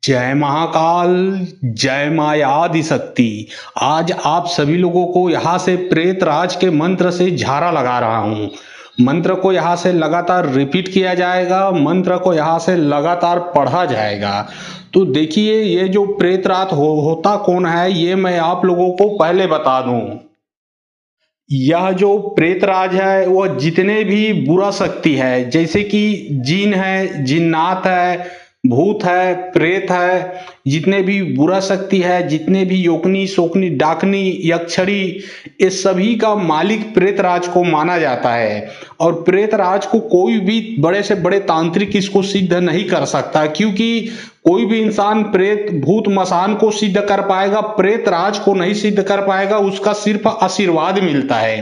जय महाकाल, जय माया आदिशक्ति। आज आप सभी लोगों को यहाँ से प्रेत राज के मंत्र से झारा लगा रहा हूँ। मंत्र को यहाँ से लगातार रिपीट किया जाएगा, मंत्र को यहाँ से लगातार पढ़ा जाएगा। तो देखिए, ये जो प्रेत राज होता कौन है, ये मैं आप लोगों को पहले बता दूं। यह जो प्रेतराज है वह जितने भी बुरा शक्ति है, जैसे कि जीन है, जिन्नात है, भूत है, प्रेत है, जितने भी बुरा शक्ति है, जितने भी योकनी शोकनी डाकनी यक्षरी, ये सभी का मालिक प्रेतराज को माना जाता है। और प्रेतराज को कोई भी बड़े से बड़े तांत्रिक इसको सिद्ध नहीं कर सकता, क्योंकि कोई भी इंसान प्रेत भूत मसान को सिद्ध कर पाएगा, प्रेत राज को नहीं सिद्ध कर पाएगा। उसका सिर्फ आशीर्वाद मिलता है।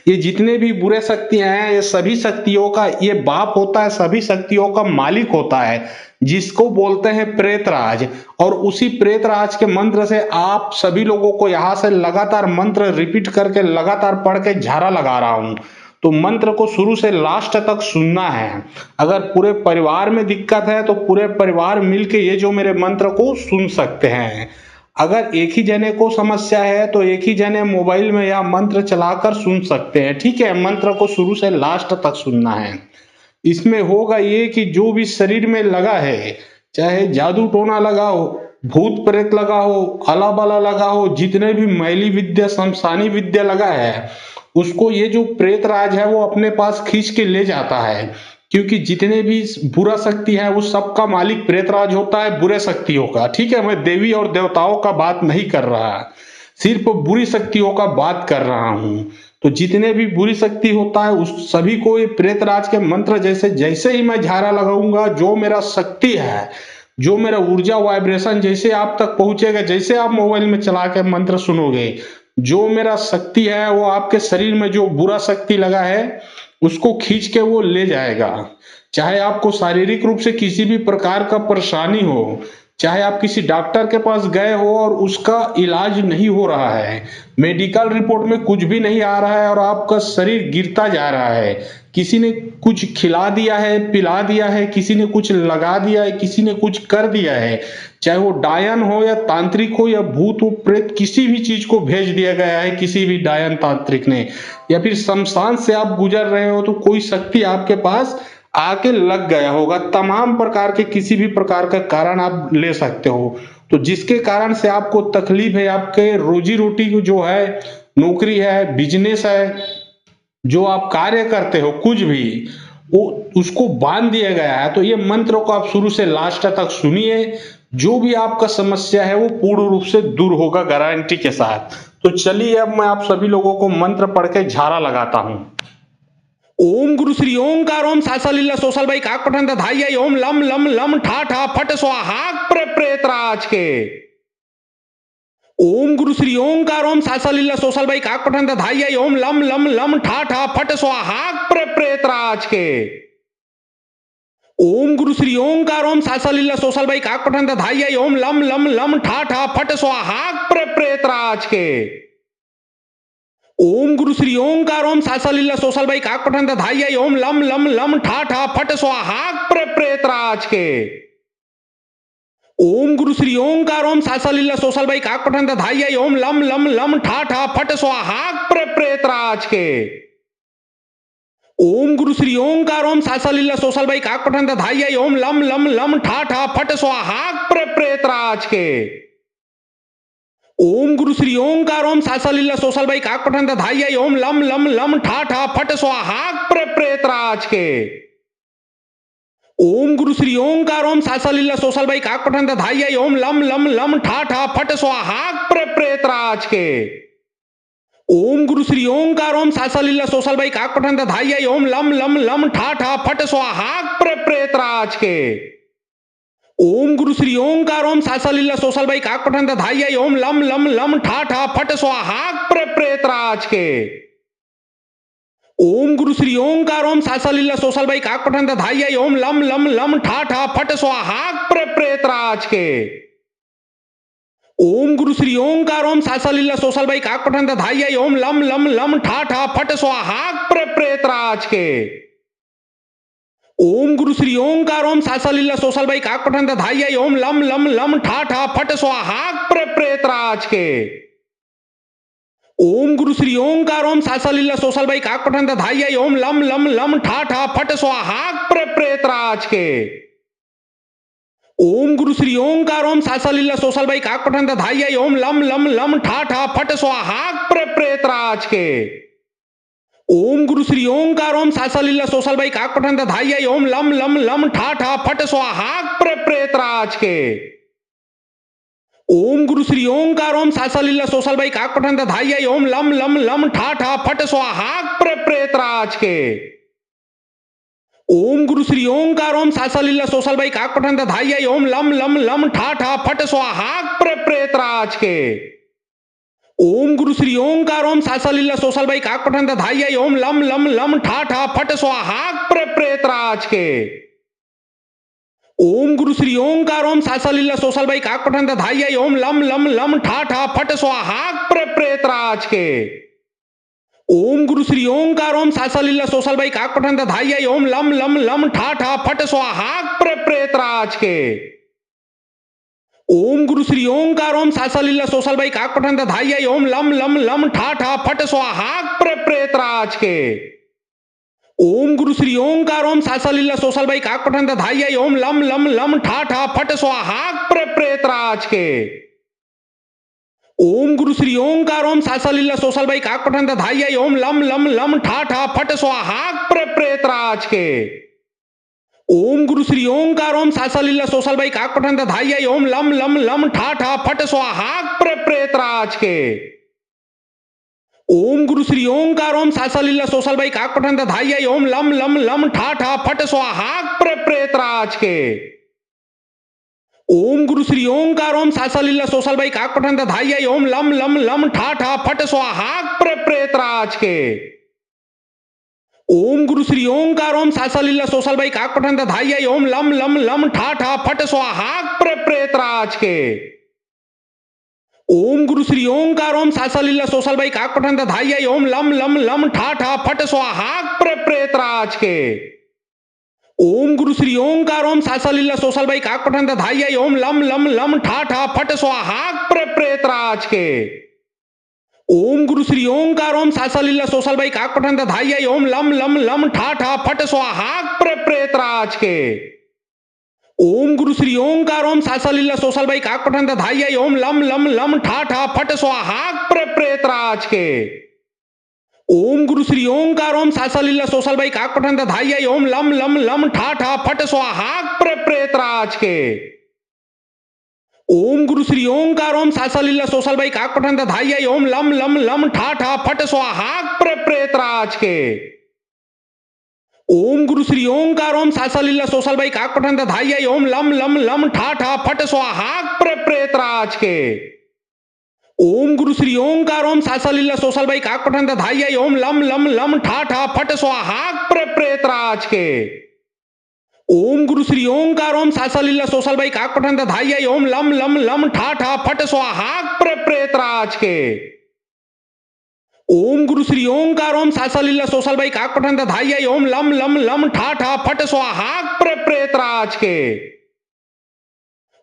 ये जितने भी बुरे शक्तियां हैं, ये सभी शक्तियों का ये बाप होता है, सभी शक्तियों का मालिक होता है, जिसको बोलते हैं प्रेत राज। और उसी प्रेत राज के मंत्र से आप सभी लोगों को यहाँ से लगातार मंत्र रिपीट करके लगातार पढ़ के झारा लगा रहा हूं। तो मंत्र को शुरू से लास्ट तक सुनना है। अगर पूरे परिवार में दिक्कत है तो पूरे परिवार मिलके ये जो मेरे मंत्र को सुन सकते हैं। अगर एक ही जने को समस्या है तो एक ही जने मोबाइल में यह मंत्र चलाकर सुन सकते हैं। ठीक है, मंत्र को शुरू से लास्ट तक सुनना है। इसमें होगा ये कि जो भी शरीर में लगा है, चाहे जादू टोना लगा हो, भूत प्रेत लगा हो, काला बाला लगा हो, जितने भी मैली विद्या शमशानी विद्या लगा है, उसको ये जो प्रेत राज है वो अपने पास खींच के ले जाता है। क्योंकि जितने भी बुरा शक्ति है उस सब का मालिक प्रेत राज होता है, बुरे शक्तियों का। ठीक है, मैं देवी और देवताओं का बात नहीं कर रहा, सिर्फ बुरी शक्तियों का बात कर रहा हूँ। तो जितने भी बुरी शक्ति होता है उस सभी को ये प्रेत राज के मंत्र जैसे जैसे ही मैं झारा लगाऊंगा, जो मेरा शक्ति है, जो मेरा ऊर्जा वाइब्रेशन जैसे आप तक पहुंचेगा, जैसे आप मोबाइल में चला के मंत्र सुनोगे, जो मेरा शक्ति है वो आपके शरीर में जो बुरा शक्ति लगा है उसको खींच के वो ले जाएगा। चाहे आपको शारीरिक रूप से किसी भी प्रकार का परेशानी हो, चाहे आप किसी डॉक्टर के पास गए हो और उसका इलाज नहीं हो रहा है, मेडिकल रिपोर्ट में कुछ भी नहीं आ रहा है और आपका शरीर गिरता जा रहा है, किसी ने कुछ खिला दिया है, पिला दिया है, किसी ने कुछ लगा दिया है, किसी ने कुछ कर दिया है, चाहे वो डायन हो या तांत्रिक हो या भूत हो प्रेत, किसी भी चीज को भेज दिया गया है किसी भी डायन तांत्रिक ने, या फिर शमशान से आप गुजर रहे हो तो कोई शक्ति आपके पास आके लग गया होगा। तमाम प्रकार के किसी भी प्रकार का कारण आप ले सकते हो। तो जिसके कारण से आपको तकलीफ है, आपके रोजी रोटी जो है, नौकरी है, बिजनेस है, जो आप कार्य करते हो, कुछ भी वो उसको बांध दिया गया है। तो ये मंत्र को आप शुरू से लास्ट तक सुनिए, जो भी आपका समस्या है वो पूर्ण रूप से दूर होगा गारंटी के साथ। तो चलिए अब मैं आप सभी लोगों को मंत्र पढ़ के झारा लगाता हूं। ओम गुरु श्री ओंकार ओम सासा लीला सोशल बाई काक पठन धाई ओम लम लम लम ठा ठा फट स्वाहाक प्रेत राज के। ओम गुरु श्री ओंकार ओम सासा लीला सोशल बाई काक पठन धाई ओम लम लम लम ठा ठा फट स्वाहाक प्रेत राज के। ओम गुरु श्री ओंकार ओम सासा लीला सोशल बाई काक पठन धाई ओम लम लम लम ठा ठा फट स्वाहाक प्रेत राज के। ओम गुरु श्री ओंकार ओम सासा लीला सोशल बाई काक पठन धाई ओम लम लम लम ठा ठा फट स्वाहाक प्रेत राज के। ओम गुरु श्री ओंकार ओम सासा लीला सोशल बाई काक पठन धाई ओम लम लम लम ठा ठा फट स्वाहाक प्रेत राज के। ओम गुरु श्री ओंकार ओम सासा लीला सोशल बाई काक पठन धाई ओम लम लम लम ठा ठा फट स्वाहाक प्रेत राज के। ओम गुरु श्री ओंकार ओम सासा लीला सोशल बाई काक पठन धाई ओम लम लम लम ठा ठा फट स्वाहाक प्रेत राज के। ओम गुरु श्री ओंकार ओम सासा लीला सोशल बाई काक पठन धाई ओम लम लम लम ठा ठा फट स्वाहाक प्रेत राज के। ओम गुरु श्री ओंकार ओम सासा लीला सोशल बाई काक पठन धाई ओम लम लम लम ठा ठा फट स्वाहाक प्रेत राज के। ओम गुरु श्री ओंकार ओम सासा लीला सोशल बाई काक पठन धाई ओम लम लम लम ठा ठा फट स्वाहाक प्रेत राज के। ओम गुरु श्री ओंकार ओम सासा लीला सोशल बाई काक पठन धाई ओम लम लम लम ठा ठा फट स्वाहाक प्रेत राज के। ओम गुरु श्री ओंकार ओम सासा लीला सोशल बाई काक पठन धाई ओम लम लम लम ठा ठा फट स्वाहाक प्रेत राज के। ओम गुरु श्री ओंकार ओम सासा लीला सोसल बाई काक पठन धाई ओम लम लम लम ठा ठा फट स्वाहा प्रेत राज के। ओम गुरु श्री ओंकार ओम सासा लीला सोसल बाई काक पठन धाई ओम लम लम लम ठा ठा फट स्वाहा प्रेत राज के। ओम गुरु श्री ओंकार ओम सासा लीला सोसल बाई काक पठन धाई ओम लम लम लम ठा ठा फट स्वाहा प्रेत राज के। ओम गुरु श्री ओंकार ओम सासा लीला सोसल बाई काक पठन धाई ओम लम लम लम ठा ठा फट स्वाहा प्रेत राज के। ओम गुरु श्री ओंकार ओम सासा लीला सोसल बाई काक पठन धाई ओम लम लम लम ठा ठा फट स्वाहा प्रेत राज के। ओम गुरु श्री ओंकार ओम सासा लीला सोसल बाई काक पठन धाई ओम लम लम लम ठा ठा फट स्वाहा प्रेत राज के। ओम गुरु श्री ओंकार ओम सासा लीला सोसल बाई काक पठन धाई ओम लम लम लम ठा ठा फट स्वाहा प्रेत राज के। ओम गुरु श्री ओंकार ओम सासा लीला सोसल बाई काक पठन धाई ओम लम लम लम ठा ठा फट स्वाहा प्रेत राज के। ओम गुरु श्री ओंकार ओम सासा लीला सोसल बाई काक पठन धाई ओम लम लम लम ठा ठा फट स्वाहा प्रेत राज के। ओम गुरु श्री ओंकार ओम सासा लीला सोसल बाई काक पठन धाई ओम लम लम लम ठा ठा फट स्वाहा प्रेत राज के। ओम गुरु श्री ओंकार ओम सासा लीला सोसल बाई काक पठन धाई ओम लम लम लम ठा ठा फट स्वाहा प्रेत राज के। ओम गुरु श्री ओंकार ओम सासा लीला सोसल बाई काक पठन धाई ओम लम लम लम ठा ठा फट स्वाहा प्रेत राज के। ओम गुरु श्री ओंकार ओम सासा लीला सोसल बाई काक पठन धाई ओम लम लम लम ठा ठा फट स्वाहा प्रेत राज के। ओम गुरु श्री ओंकार ओम सासा लीला सोसल बाई काक पठन धाई ओम लम लम लम ठा ठा फट स्वाहा प्रेत राज के। ओम गुरु श्री ओंकार ओम सासा लीला सोसल बाई काक पठन धाई ओम लम लम लम ठा ठा फट स्वाहा प्रेत राज के। ओम गुरु श्री ओंकार ओम सासा लीला सोसल बाई काक पठन धाई ओम लम लम लम ठा ठा फट स्वाहा प्रेत राज के। ओम गुरु श्री ओंकार ओम सासा लीला सोसल बाई काक पठन धाई ओम लम लम लम ठा ठा फट स्वाहा प्रेत राज के। ओम गुरु श्री ओंकार ओम सासा लीला सोसल बाई काक पठन धाई ओम लम लम लम ठा ठा फट स्वाहा प्रेत राज के। ओम गुरु श्री ओंकार ओम सासा लीला सोसल बाई काक पठन धाई ओम लम लम लम ठा ठा फट स्वाहा प्रेत राज के। ओम गुरु श्री ओंकार ओम सासा लीला सोसल बाई काक पठन धाई ओम लम लम लम ठा ठा फट स्वाहा प्रेत राज के। ओम गुरु श्री ओंकार ओम सासा लीला सोसल बाई काक पठन धाई ओम लम लम लम ठा ठा फट स्वाहा प्रेत राज के। ओम गुरु श्री ओंकार ओम सासा लीला सोसल बाई काक पठन धाई ओम लम लम लम ठा ठा फट स्वाहा प्रेत राज के। ओम गुरु श्री ओंकार ओम सासा लीला सोसल बाई काक पठन धाई ओम लम लम लम ठा ठा फट स्वाहा प्रेत राज के। ओम गुरु श्री ओंकार ओम सासा लीला सोसल बाई काक पठन धाई ओम लम लम लम ठा ठा फट स्वाहा प्रेत राज के। ओम गुरु श्री ओंकार ओम सासा लीला सोसल बाई काक पठन धाई ओम लम लम लम ठा ठा फट स्वाहा प्रेत राज के। ओम गुरु श्री ओंकार ओम सासा लीला सोसल बाई काक पठन धाई ओम लम लम लम ठा ठा फट स्वाहा प्रेत राज के।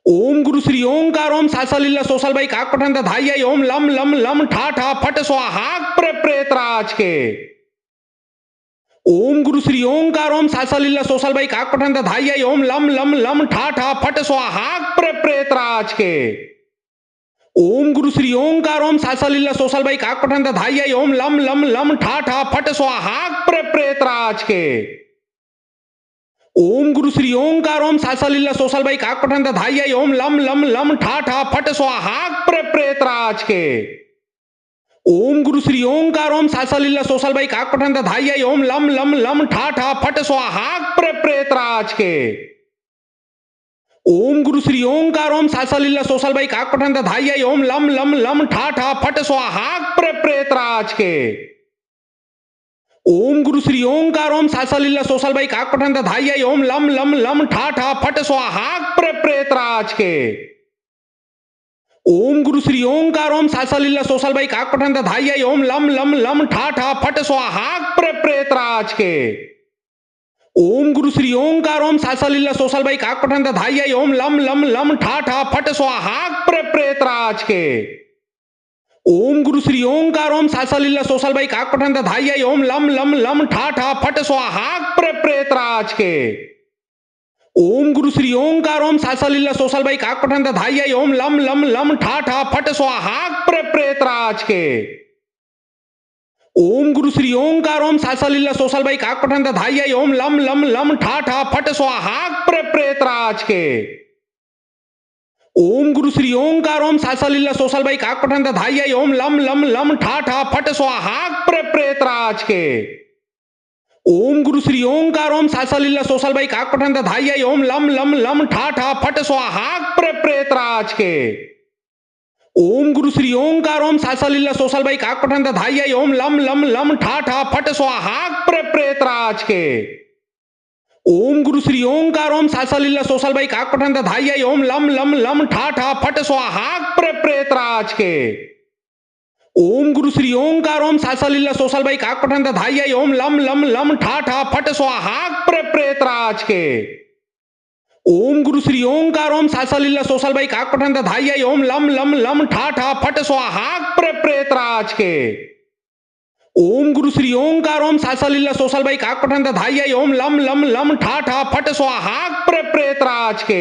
ओम गुरु श्री ओंकार ओम सासा लीला सोसल बाई काक पठन धाई ओम लम लम लम ठा ठा फट स्वाहा प्रेत राज के। ओम गुरु श्री ओंकार ओम सासा लीला सोसल बाई काक पठन धाई ओम लम लम लम ठा ठा फट स्वाहा प्रेत राज के। ओम गुरु श्री ओंकार ओम सासा लीला सोसल बाई काक पठन धाई ओम लम लम लम ठा ठा फट स्वाहा प्रेत राज के। ओम गुरु श्री ओंकार ओम सासा लीला सोसल बाई काक पठन धाई ओम लम लम लम ठा ठा फट स्वाहा प्रेत राज के। ओम गुरु श्री ओंकार ओम सासा लीला सोसल बाई काक पठन धाई ओम लम लम लम ठा ठा फट स्वाहा प्रेत राज के। ओम गुरु श्री ओंकार ओम सासा लीला सोसल बाई काक पठन धाई ओम लम लम लम ठा ठा फट स्वाहा प्रेत राज के। ओम गुरु श्री ओंकार ओम सासा लीला सोसल बाई काक पठन धाई ओम लम लम लम ठा ठा फट स्वाहा प्रेत राज के। ओम गुरु श्री ओंकार ओम सासा लीला सोसल बाई काक पठन धाई ओम लम लम लम ठा ठा फट स्वाहा प्रेत राज के। ओम गुरु श्री ओंकार ओम सासा लीला सोसल बाई काक पठन धाई ओम लम लम लम ठा ठा फट स्वाहा प्रेत राज के। ओम गुरु श्री ओंकार ओम सासा लीला सोसल बाई काक पठन धाई ओम लम लम लम ठा ठा फट स्वाहा प्रेत राज के। ओम गुरु श्री ओंकार ओम सासा लीला सोसल बाई काक पठन धाई ओम लम लम लम ठा ठा फट स्वाहा प्रेत राज के। ओम गुरु श्री ओंकार ओम सासा लीला सोसल बाई काक पठन धाई ओम लम लम लम ठा ठा फट स्वाहा प्रेत राज के। ओम गुरु श्री ओंकार ओम सासा लीला सोसल बाई काक पठन धाई ओम लम लम लम ठा ठा फट स्वाहा प्रेत राज के। ओम गुरु श्री ओंकार ओम सासा लीला सोसल बाई काक पठन धाई ओम लम लम लम ठा ठा फट स्वाहा प्रेत राज के। ओम गुरु श्री ओंकार ओम सासा लीला सोसल बाई काक पठन धाई ओम लम लम लम ठा ठा फट स्वाहा प्रेत राज के। ओम गुरु श्री ओंकार ओम सासा लीला सोसल बाई काक पठन धाई ओम लम लम लम ठा ठा फट स्वाहा प्रेत राज के। ओम गुरु श्री ओंकार ओम सासा लीला सोसल बाई काक पठन धाई ओम लम लम लम ठा ठा फट स्वाहा प्रेत राज के। ओम गुरु श्री ओंकार ओम सासा लीला सोसल बाई काक पठन धाई ओम लम लम लम ठा ठा फट स्वाहा प्रेत राज के। ओम गुरु श्री ओंकार ओम सासा लीला सोसल बाई काक पठन धाई ओम लम लम लम ठा ठा फट स्वाहा प्रेत राज के।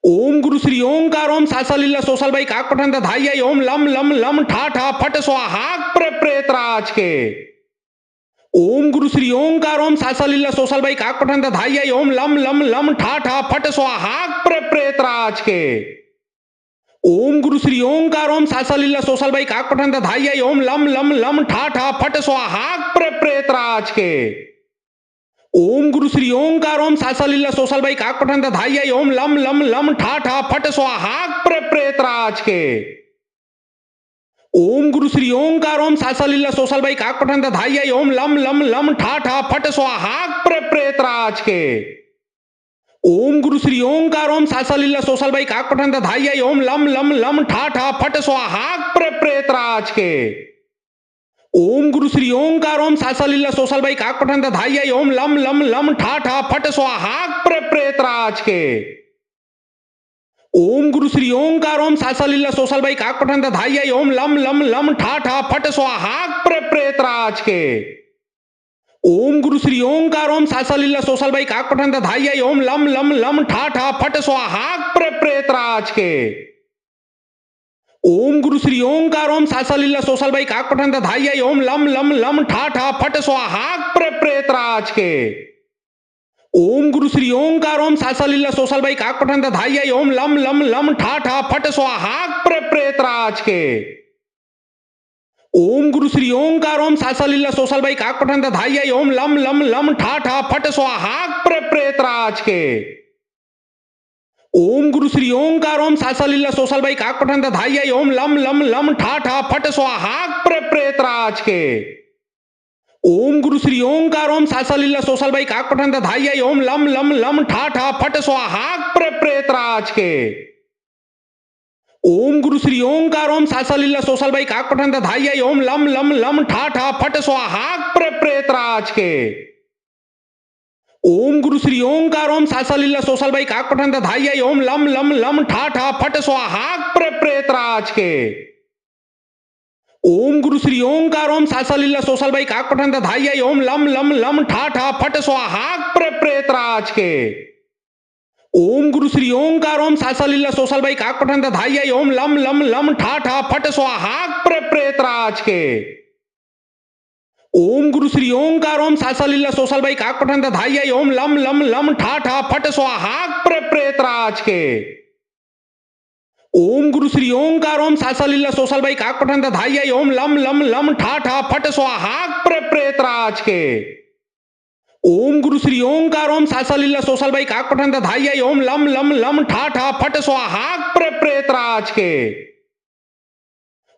ओम गुरु श्री ओंकार ओम सासा लीला सोसल बाई काक पठन धाई ओम लम लम लम ठा ठा फट स्वाहा प्रेत राज के। ओम गुरु श्री ओंकार ओम सासा लीला सोसल बाई काक पठन धाई ओम लम लम लम ठा ठा फट स्वाहा प्रेत राज के। ओम गुरु श्री ओंकार ओम सासा लीला सोसल बाई काक पठन धाई ओम लम लम लम ठा ठा फट स्वाहा प्रेत राज के। ओम गुरु श्री ओंकार ओम सासा लीला सोसल बाई काक पठन धाई ओम लम लम लम ठा ठा फट स्वाहा प्रेत राज के। ओम गुरु श्री ओंकार ओम सासा लीला सोसल बाई काक पठन धाई ओम लम लम लम ठा ठा फट स्वाहा प्रेत राज के। ओम गुरु श्री ओंकार ओम सासा लीला सोसल बाई काक पठन धाई ओम लम लम लम ठा ठा फट स्वाहा प्रेत राज के। ओम गुरु श्री ओंकार ओम सासा लीला सोसल बाई काक पठन धाई ओम लम लम लम ठा ठा फट स्वाहा प्रेत राज के। ओम गुरु श्री ओंकार ओम सासा लीला सोसल बाई काक पठन धाई ओम लम लम लम ठा ठा फट स्वाहा प्रेत राज के। ओम गुरु श्री ओंकार ओम सासा लीला सोसल बाई काक पठन धाई ओम लम लम लम ठा ठा फट स्वाहा प्रेत राज के। ओम गुरु श्री ओंकार ओम सासा लीला सोसल बाई काक पठन धाई ओम लम लम लम ठा ठा फट स्वाहा प्रेत राज के। ओम गुरु श्री ओंकार ओम सासा लीला सोसल बाई काक पठन धाई ओम लम लम लम ठा ठा फट स्वाहा प्रेत राज के। ओम गुरु श्री ओंकार ओम सासा लीला सोसल बाई काक पठन धाई ओम लम लम लम ठा ठा फट स्वाहा प्रेत राज के। ओम गुरु श्री ओंकार ओम सासा लीला सोसल बाई काक पठन धाई ओम लम लम लम ठा ठा फट स्वाहा प्रेत राज के। ओम गुरु श्री ओंकार ओम सासा लीला सोसल बाई काक पठन धाई ओम लम लम लम ठा ठा फट स्वाहा प्रेत राज के। ओम गुरु श्री ओंकार ओम सासा लीला सोसल बाई काक पठन धाई ओम लम लम लम ठा ठा फट स्वाहा प्रेत राज के। ओम गुरु श्री ओंकार ओम सासा लीला सोसल बाई काक पठन धाई ओम लम लम लम ठा ठा फट स्वाहा प्रेत राज के। ओम गुरु श्री ओंकार ओम सासा लीला सोसल बाई काक पठन धाई ओम लम लम लम ठा ठा फट स्वाहा प्रेत राज के। ओम गुरु श्री ओंकार ओम सासा लीला सोसल बाई काक पठन धाई ओम लम लम लम ठा ठा फट स्वाहा प्रेत राज के। ओम गुरु श्री ओंकार ओम सासा लीला सोसल बाई काक पठन धाई ओम लम लम लम ठा ठा फट स्वाहा प्रेत राज के। ओम गुरु श्री ओंकार ओम सासा लीला सोसल बाई काक पठन धाई ओम लम लम लम ठा ठा फट स्वाहा प्रेत राज के। ओम गुरु श्री ओंकार ओम सासा लीला सोसल बाई काक पठन धाई ओम लम लम लम ठा ठा फट स्वाहा प्रेत राज के।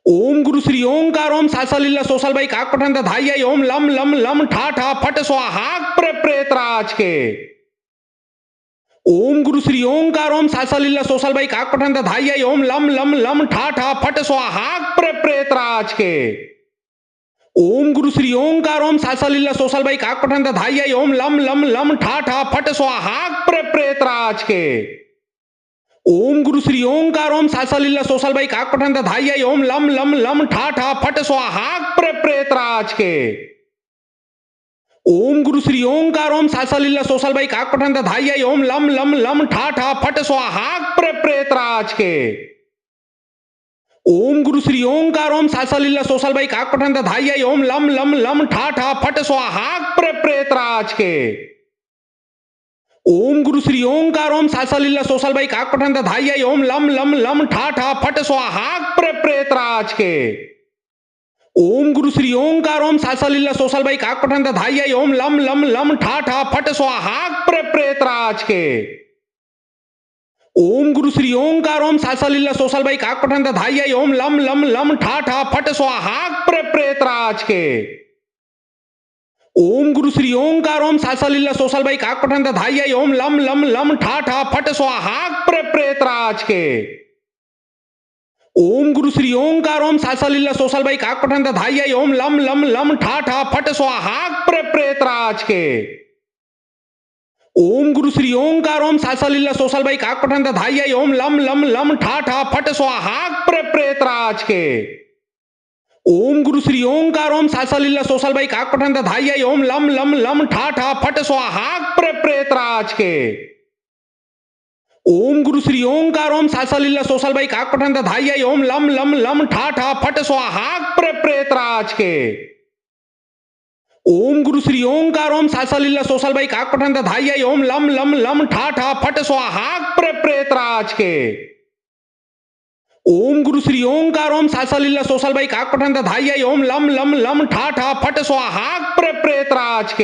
ओम गुरु श्री ओंकार ओम सासा लीला सोसल बाई काक पठन धाई ओम लम लम लम ठा ठा फट स्वाहा प्रेत राज के। ओम गुरु श्री ओंकार ओम सासा लीला सोसल बाई काक पठन धाई ओम लम लम लम ठा ठा फट स्वाहा प्रेत राज के। ओम गुरु श्री ओंकार ओम सासा लीला सोसल बाई काक पठन धाई ओम लम लम लम ठा ठा फट स्वाहा प्रेत राज के। ओम गुरु श्री ओंकार ओम सासा लीला सोसल बाई काक पठन धाई ओम लम लम लम ठा ठा फट स्वाहा प्रेत राज के। ओम गुरु श्री ओंकार ओम सासा लीला सोसल बाई काक पठन धाई ओम लम लम लम ठा ठा फट स्वाहा प्रेत राज के। ओम गुरु श्री ओंकार ओम सासा लीला सोसल बाई काक पठन धाई ओम लम लम लम ठा ठा फट स्वाहा प्रेत राज के। ओम गुरु श्री ओंकार ओम सासा लीला सोसल बाई काक पठन धाई ओम लम लम लम ठा ठा फट स्वाहा प्रेत राज के। ओम गुरु श्री ओंकार ओम सासा लीला सोसल बाई काक पठन धाई ओम लम लम लम ठा ठा फट स्वाहा प्रेत राज के। ओम गुरु श्री ओंकार ओम सासा लीला सोसल बाई काक पठन धाई ओम लम लम लम ठा ठा फट स्वाहा प्रेत राज के। ओम गुरु श्री ओंकार ओम सासा लीला सोसल बाई काक पठन धाई ओम लम लम लम ठा ठा फट स्वाहा प्रेत राज के। ओम गुरु श्री ओंकार ओम सासा लीला सोसल बाई काक पठन धाई ओम लम लम लम ठा ठा फट स्वाहा प्रेत राज के। ओम गुरु श्री ओंकार ओम सासा लीला सोसल बाई काक पठन धाई ओम लम लम लम ठा ठा फट स्वाहा प्रेत राज के। ओम गुरु श्री ओंकार ओम सासा लीला सोसल बाई काक पठन धाई ओम लम लम लम ठा ठा फट स्वाहा प्रेत राज के। ओम गुरु श्री ओंकार ओम सासा लीला सोसल बाई काक पठन धाई ओम लम लम लम ठा ठा फट स्वाहा प्रेत राज के। ओम गुरु श्री ओंकार ओम सासा लीला सोसल बाई काक पठन धाई ओम लम लम लम ठा ठा फट स्वाहा प्रेत राज के। ओम गुरु श्री ओंकार ओम सासा लीला सोसल बाई काक पठन धाई ओम लम लम लम ठा ठा फट स्वाहा प्रेत राज के।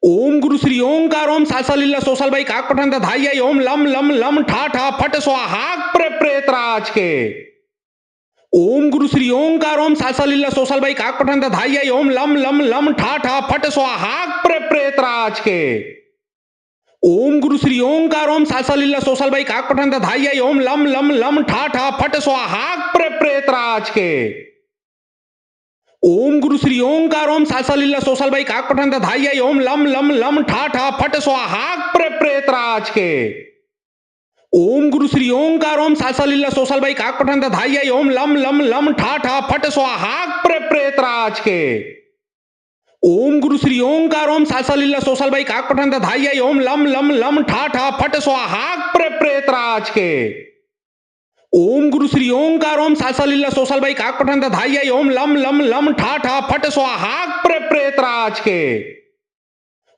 ओम गुरु श्री ओंकार ओम सासा लीला सोसल बाई काक पठन धाई ओम लम लम लम ठा ठा फट स्वाहा प्रेत राज के। ओम गुरु श्री ओंकार ओम सासा लीला सोसल बाई काक पठन धाई ओम लम लम लम ठा ठा फट स्वाहा प्रेत राज के। ओम गुरु श्री ओंकार ओम सासा लीला सोसल बाई काक पठन धाई ओम लम लम लम ठा ठा फट स्वाहा प्रेत राज के। ओम गुरु श्री ओंकार ओम सासा लीला सोसल बाई काक पठन धाई ओम लम लम लम ठा ठा फट स्वाहा प्रेत राज के। ओम गुरु श्री ओंकार ओम सासा लीला सोसल बाई काक पठन धाई ओम लम लम लम ठा ठा फट स्वाहा प्रेत राज के। ओम गुरु श्री ओंकार ओम सासा लीला सोसल बाई काक पठन धाई ओम लम लम लम ठा ठा फट स्वाहा प्रेत राज के। ओम गुरु श्री ओंकार ओम सासा लीला सोसल बाई काक पठन धाई ओम लम लम लम ठा ठा फट स्वाहा प्रेत राज के। ओम गुरु श्री ओंकार ओम सासा लीला सोसल बाई काक पठन धाई ओम लम लम लम ठा ठा फट स्वाहा प्रेत राज के।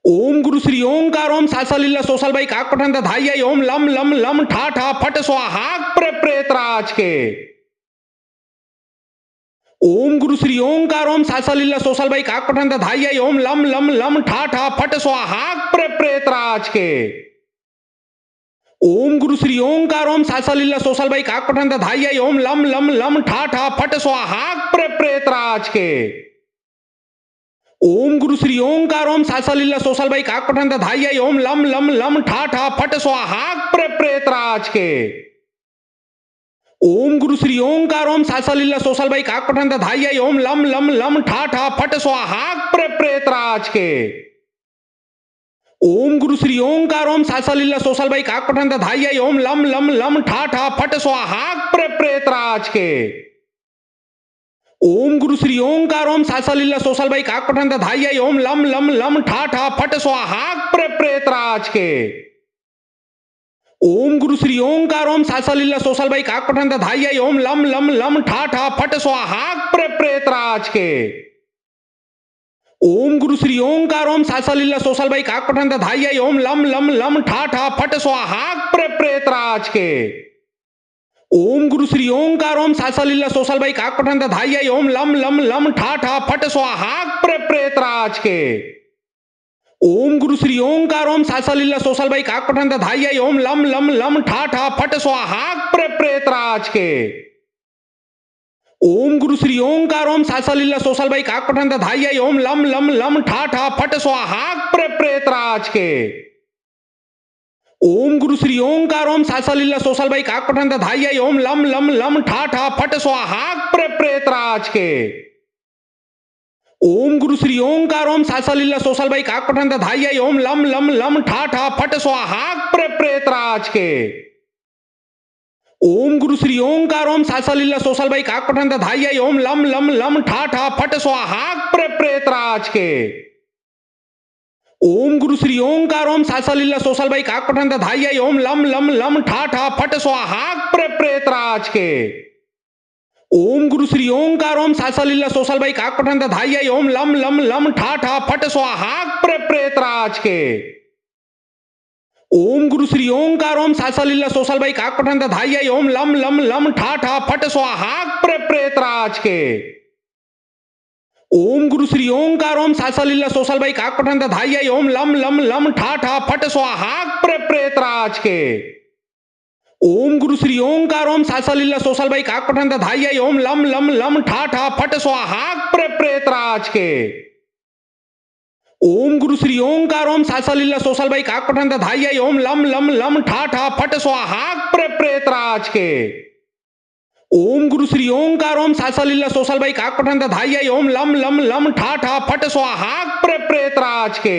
ओम गुरु श्री ओंकार ओम सासा लीला सोसल बाई काक पठन धाई ओम लम लम लम ठा ठा फट स्वाहा प्रेत राज के। ओम गुरु श्री ओंकार ओम सासा लीला सोसल बाई काक पठन धाई ओम लम लम लम ठा ठा फट स्वाहा प्रेत राज के। ओम गुरु श्री ओंकार ओम सासा लीला सोसल बाई काक पठन धाई ओम लम लम लम ठा ठा फट स्वाहा प्रेत राज के। ओम गुरु श्री ओंकार ओम सासा लीला सोसल बाई काक पठन धाई ओम लम लम लम ठा ठा फट स्वाहा प्रेत राज के। ओम गुरु श्री ओंकार ओम सासा लीला सोसल बाई काक पठन धाई ओम लम लम लम ठा ठा फट स्वाहा प्रेत राज के। ओम गुरु श्री ओंकार ओम सासा लीला सोसल बाई काक पठन धाई ओम लम लम लम ठा ठा फट स्वाहा प्रेत राज के। ओम गुरु श्री ओंकार ओम सासा लीला सोसल बाई काक पठन धाई ओम लम लम लम ठा ठा फट स्वाहा प्रेत राज के। ओम गुरु श्री ओंकार ओम सासा लीला सोसल बाई काक पठन धाई ओम लम लम लम ठा ठा फट स्वाहा प्रेत राज के। ओम गुरु श्री ओंकार ओम सासा लीला सोसल बाई काक पठन धाई ओम लम लम लम ठा ठा फट स्वाहा प्रेत राज के। ओम गुरु श्री ओंकार ओम सासा लीला सोसल बाई काक पठन धाई ओम लम लम लम ठा ठा फट स्वाहा प्रेत राज के। ओम गुरु श्री ओंकार ओम सासा लीला सोसल बाई काक पठन धाई ओम लम लम लम ठा ठा फट स्वाहा प्रेत राज के। ओम गुरु श्री ओंकार ओम सासा लीला सोसल बाई काक पठन धाई ओम लम लम लम ठा ठा फट स्वाहा प्रेत राज के। ओम गुरु श्री ओंकार ओम सासा सोसल बाई काक पठन धाई ओम लम लम लम ठा ठा फट स्वाहा प्रेत राज के। ओम गुरु श्री ओंकार ओम सासा सोसल बाई काक पठन धाई ओम लम लम लम ठा ठा फट स्वाहा प्रेत राज के। ओम गुरु श्री ओंकार ओम सासा सोसल बाई काक पठन धाई ओम लम लम लम ठा ठा फट स्वाहा प्रेत राज के। ओम गुरु श्री ओंकार ओम सासा सोसल बाई काक पठन धाई ओम लम लम लम ठा ठा फट स्वाहा प्रेत राज के। ओम गुरु श्री ओंकार ओम सासा सोसल बाई काक पठन धाई ओम लम लम लम ठा ठा फट स्वाहा प्रेत राज के। ओम गुरु श्री ओंकार ओम सासा सोसल बाई काक पठन धाई ओम लम लम लम ठा ठा फट स्वाहा प्रेत राज के। ओम गुरु श्री ओंकार ओम सासा सोसल बाई काक पठन धाई ओम लम लम लम ठा ठा फट स्वाहा प्रेत राज के। ओम गुरु श्री ओंकार ओम सासा सोसल बाई काक पठन धाई ओम लम लम लम ठा ठा फट स्वाहा प्रेत राज के। ओम गुरु श्री ओंकार ओम सासा सोसल बाई काक पठन धाई ओम लम लम लम ठा ठा फट स्वाहा प्रेत राज के।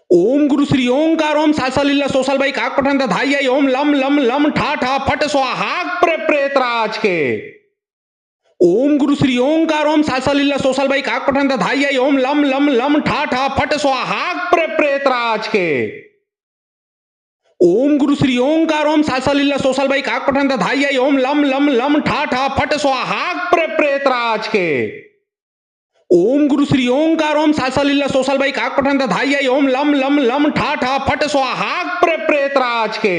ओम गुरु श्री ओंकार ओम सासा सोसल बाई काक पठन धाई ओम लम लम लम ठा ठा फट स्वाहा प्रेत राज के। ओम गुरु श्री ओंकार ओम सासा सोसल बाई काक पठन धाई ओम लम लम लम ठा ठा फट स्वाहा प्रेत राज के। ओम गुरु श्री ओंकार ओम सासा सोसल बाई काक पठन धाई ओम लम लम लम ठा ठा फट स्वाहा प्रेत राज के। ओम गुरु श्री ओंकार ओम सासा सोसल बाई काक पठन धाई ओम लम लम लम ठा ठा फट स्वाहा प्रेत राज के।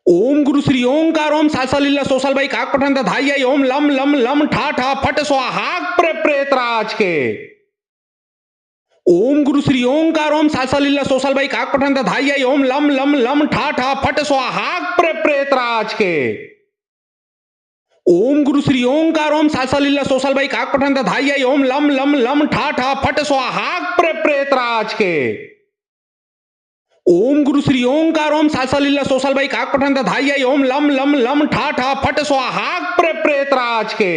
ओम गुरु श्री ओंकार ओम सासा सोसल बाई काक पठन धाई ओम लम लम लम ठा ठा फट स्वाहा प्रेत राज के। ओम गुरु श्री ओंकार ओम सासा सोसल बाई काक पठन धाई ओम लम लम लम ठा ठा फट स्वाहा प्रेत राज के। ओम गुरु श्री ओंकार ओम सासा सोसल बाई काक पठन धाई ओम लम लम लम ठा ठा फट स्वाहा प्रेत राज के। ओम गुरु श्री ओंकार ओम सासा सोसल बाई काक पठन धाई ओम लम लम लम ठा ठा फट स्वाहा प्रेत राज के।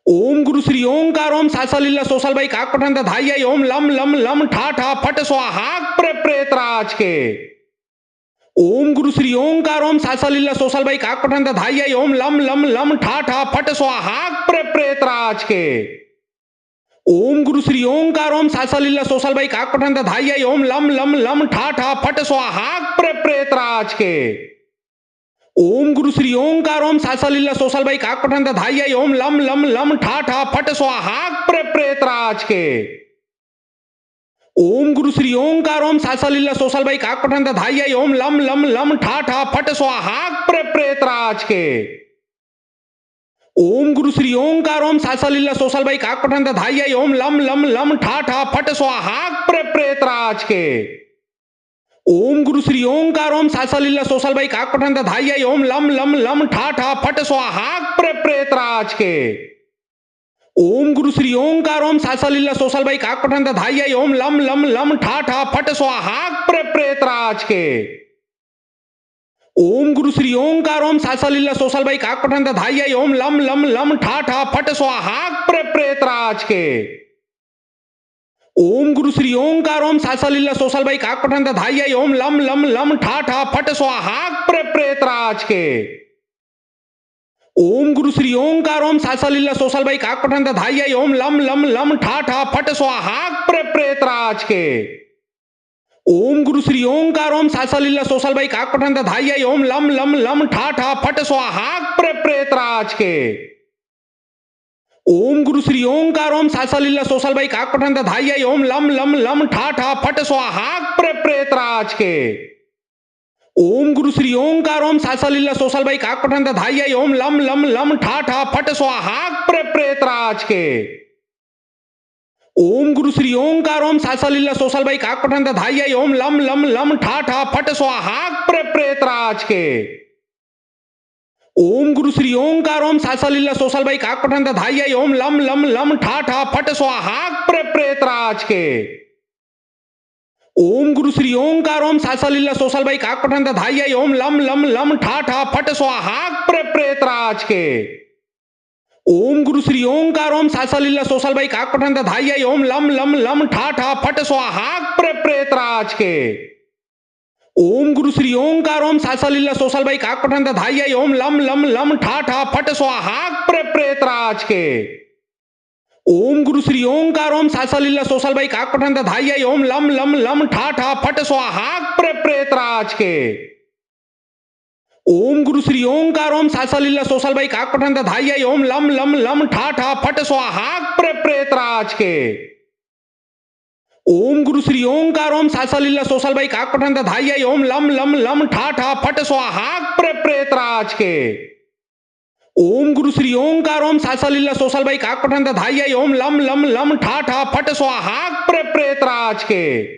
ओम गुरु श्री ओंकार ओम सासा सोसल बाई काक पठन धाई ओम लम लम लम ठा ठा फट स्वाहा प्रेत राज के। ओम गुरु श्री ओंकार ओम सासा सोसल बाई काक पठन धाई ओम लम लम लम ठा ठा फट स्वाहा प्रेत राज के। ओम गुरु श्री ओंकार ओम सासा सोसल बाई काक पठन धाई ओम लम लम लम ठा ठा फट स्वाहा प्रेत राज के। ओम गुरु श्री ओंकार ओम सासा सोसल बाई काक पठन धाई ओम लम लम लम ठा ठा फट स्वाहा प्रेत राज के। ओम गुरु श्री ओंकार ओम सासा सोसल बाई काक पठन धाई ओम लम लम लम ठा ठा फट स्वाहा प्रेत राज के। ओम गुरु श्री ओंकार ओम सासा सोसल बाई काक पठन धाई ओम लम लम लम ठा ठा फट स्वाहा प्रेत राज के। ओम गुरु श्री ओंकार ओम सासा सोसल बाई काक पठन धाई ओम लम लम लम ठा ठा फट स्वाहा प्रेत राज के। ओम गुरु श्री ओंकार ओम सासा सोसल बाई काक पठन धाई ओम लम लम लम ठा ठा फट स्वाहा प्रेत राज के। ओम गुरु श्री ओंकार ओम सासा सोसल बाई काक पठन धाई ओम लम लम लम ठा ठा फट स्वाहा प्रेत राज के। ओम गुरु श्री ओंकार ओम सासा सोसल बाई काक पठन धाई ओम लम लम लम ठा ठा फट स्वाहा प्रेत राज के। ओम गुरु श्री ओंकार ओम सासा सोसल बाई काक पठन धाई ओम लम लम लम ठा ठा फट स्वाहा प्रेत राज के। ओम गुरु श्री ओंकार ओम सासा सोसल बाई काक पठन धाई ओम लम लम लम ठा ठा फट स्वाहा प्रेत राज के। ओम गुरु श्री ओंकार ओम सासा सोसल बाई काक पठन धाई ओम लम लम लम ठा ठा फट स्वाहा प्रेत राज के। ओम गुरु श्री ओंकार ओम सासा सोसल बाई काक पठन धाई ओम लम लम लम ठा ठा फट स्वाहा प्रेत राज के। ओम गुरु श्री ओंकार ओम सासा सोसल बाई काक पठन धाई ओम लम लम लम ठा ठा फट स्वाहा प्रेत राज के। ओम गुरु श्री ओंकार ओम सासा सोसल बाई काक पठन धाई ओम लम लम लम ठा ठा फट स्वाहा प्रेत राज के। ओम गुरु श्री ओंकार ओम सासा सोसल बाई काक पठन धाई ओम लम लम लम ठा ठा फट स्वाहा प्रेत राज के। ओम गुरु श्री ओंकार ओम सासा सोसल बाई काक पठन धाई ओम लम लम लम ठा ठा फट स्वाहा प्रेतराज के। ओम गुरु श्री ओंकार ओम सासा सोसल बाई काक पठन धाई ओम लम लम लम ठा ठा फट स्वाहा प्रेतराज के। ओम गुरु श्री ओंकार ओम सासा सोसल बाई काक पठन धाई ओम लम लम लम ठा ठा फट स्वाहा प्रेतराज के। ओम गुरु श्री ओंकार ओम सासा सोसल बाई काक पठन धाई ओम लम लम लम ठा ठा फट स्वाहा प्रेतराज के। ओम गुरु श्री ओंकार ओम सासा सोसल बाई काक पठन धाई ओम लम लम लम ठा ठा फट स्वाहा प्रेतराज के। ओम गुरु श्री ओंकार ओम सासा सोसल बाई काक पठन धाई ओम लम लम लम ठा ठा फट स्वाहा प्रेतराज के।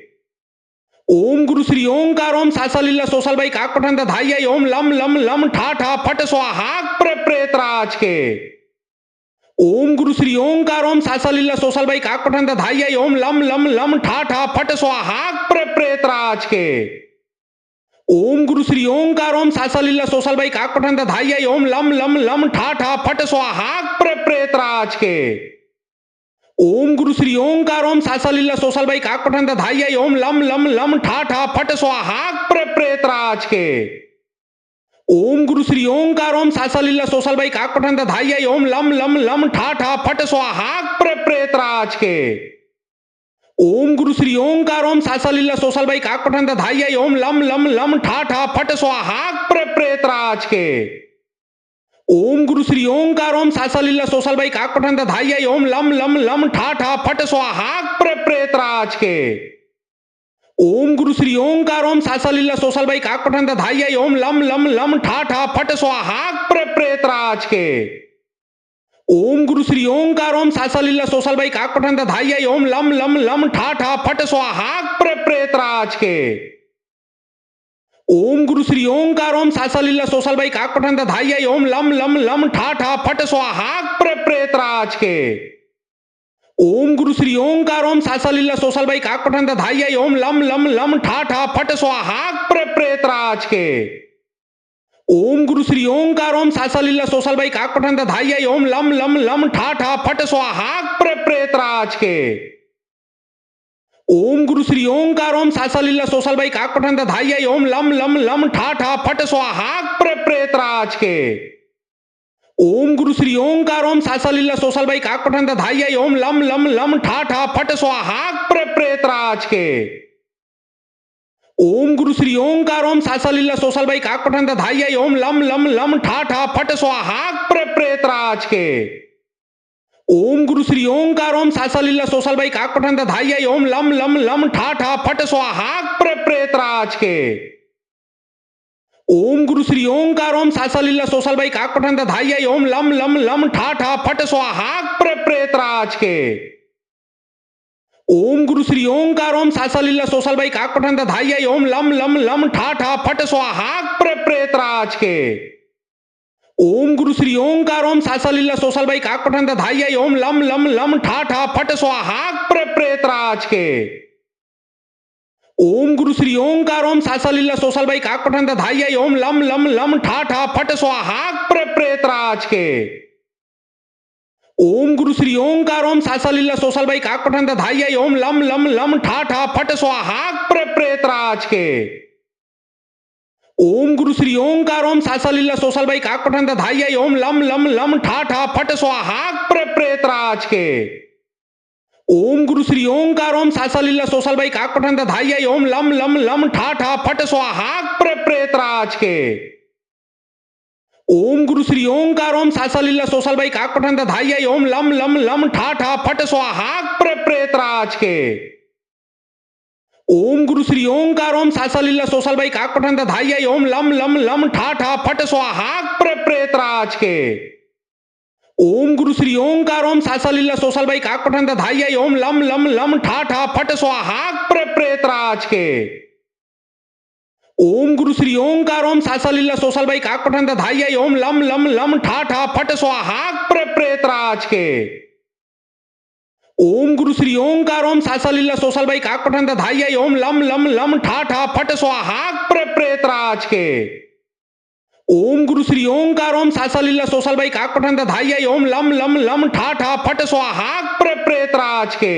ओम गुरु श्री ओंकार ओम सासा सोसल बाई काक पठन धाई ओम लम लम लम ठा ठा फट स्वाहा प्रेतराज के। ओम गुरु श्री ओंकार ओम सासा सोसल बाई काक पठन धाई ओम लम लम लम ठा ठा फट स्वाहा प्रेतराज के। ओम गुरु श्री ओंकार ओम सासा सोसल बाई काक पठन धाई ओम लम लम लम ठा ठा फट स्वाहा प्रेतराज के। ओम गुरु श्री ओंकार ओम सासा सोसल बाई काक पठन धाई ओम लम लम लम ठा ठा फट स्वाहा प्रेतराज के। ओम गुरु श्री ओंकार ओम सासा सोसल बाई काक पठन धाई ओम लम लम लम ठा ठा फट स्वाहा प्रेतराज के। ओम गुरु श्री ओंकार ओम सासा सोसल बाई काक पठन धाई ओम लम लम लम ठा ठा फट स्वाहा प्रेतराज के। ओम गुरु श्री ओंकार ओम सासा सोसल बाई काक पठन धाई ओम लम लम लम ठा ठा फट स्वाहा प्रेतराज के। ओम गुरु श्री ओंकार ओम सासा सोसल बाई काक पठन धाई ओम लम लम लम ठा ठा फट स्वाहा प्रेतराज के। ओम गुरु श्री ओंकार ओम सासा सोसल बाई काक पठन धाई ओम लम लम लम ठा ठा फट स्वाहा प्रेतराज के। ओम गुरु श्री ओंकार ओम सासा सोसल बाई काक पठन धाई ओम लम लम लम ठा ठा फट स्वाहा प्रेतराज के। ओम गुरु श्री ओंकार ओम सासा सोसल बाई काक पठन धाई ओम लम लम लम ठा ठा फट स्वाहा प्रेतराज के। ओम गुरु श्री ओंकार ओम सासा सोसल बाई काक पठन धाई ओम लम लम लम ठा ठा फट स्वाहा प्रेतराज के। ओम गुरु श्री ओंकार ओम सासा सोसल बाई काक पठन धाई ओम लम लम लम ठा ठा फट स्वाहा प्रेतराज के। ओम गुरु श्री ओंकार ओम सासा सोसल बाई काक पठन धाई ओम लम लम लम ठा ठा फट स्वाहा प्रेतराज के। ओम गुरु श्री ओंकार ओम सासा सोसल बाई काक पठन धाई ओम लम लम लम ठा ठा फट स्वाहा प्रेतराज के। ओम गुरु श्री ओंकार ओम सासा सोसल बाई काक पठन धाई ओम लम लम लम ठा ठा फट स्वाहा प्रेतराज के। ओम गुरु श्री ओंकार ओम सासा सोसल बाई काक पठन धाई ओम लम लम लम ठा ठा फट स्वाहा प्रेतराज के। ओम गुरु श्री ओंकार ओम सासा सोसल बाई काक पठन धाई ओम लम लम लम ठा ठा फट स्वाहा प्रेतराज के। ओम गुरु श्री ओंकार ओम सासा सोसल बाई काक पठन धाई ओम लम लम लम ठा ठा फट स्वाहा प्रेतराज के। ओम गुरु श्री ओंकार ओम सासा सोसल बाई काक पठन धाई ओम लम लम लम ठा ठा फट स्वाहा प्रेतराज के। ओम गुरु श्री ओंकार ओम सासा सोसल बाई काक पठन धाई ओम लम लम लम ठा ठा फट स्वाहा प्रेतराज के। ओम गुरु श्री ओंकार ओम सासा सोसल बाई काक पठन धाई ओम लम लम लम ठा ठा फट स्वाहा प्रेतराज के। ओम गुरु श्री ओंकार ओम सासा सोसल बाई काक पठन धाई ओम लम लम लम ठा ठा फट स्वाहा प्रेतराज के। ओम गुरु श्री ओंकार ओम सासा सोसल बाई काक पठन धाई ओम लम लम लम ठा ठा फट स्वाहा प्रेतराज के। ओम गुरु श्री ओंकार ओम सासा सोसल बाई काक पठन धाई ओम लम लम लम ठा ठा फट स्वाहा प्रेतराज के। ओम गुरु श्री ओंकार ओम सासा सोसल बाई काक पठन धाई ओम लम लम लम ठा ठा फट स्वाहा प्रेतराज के। ओम गुरु श्री ओंकार ओम सासा सोसल बाई काक पठन धाई ओम लम लम लम ठा ठा फट स्वाहा प्रेतराज के। ओम गुरु श्री ओंकार ओम सासा सोसल बाई काक पठन धाई ओम लम लम लम ठा ठा फट स्वाहा प्रेतराज के। ओम गुरु श्री ओंकार ओम सासा सोसल बाई काक पठन धाई ओम लम लम लम ठा ठा फट स्वाहा प्रेत राज के।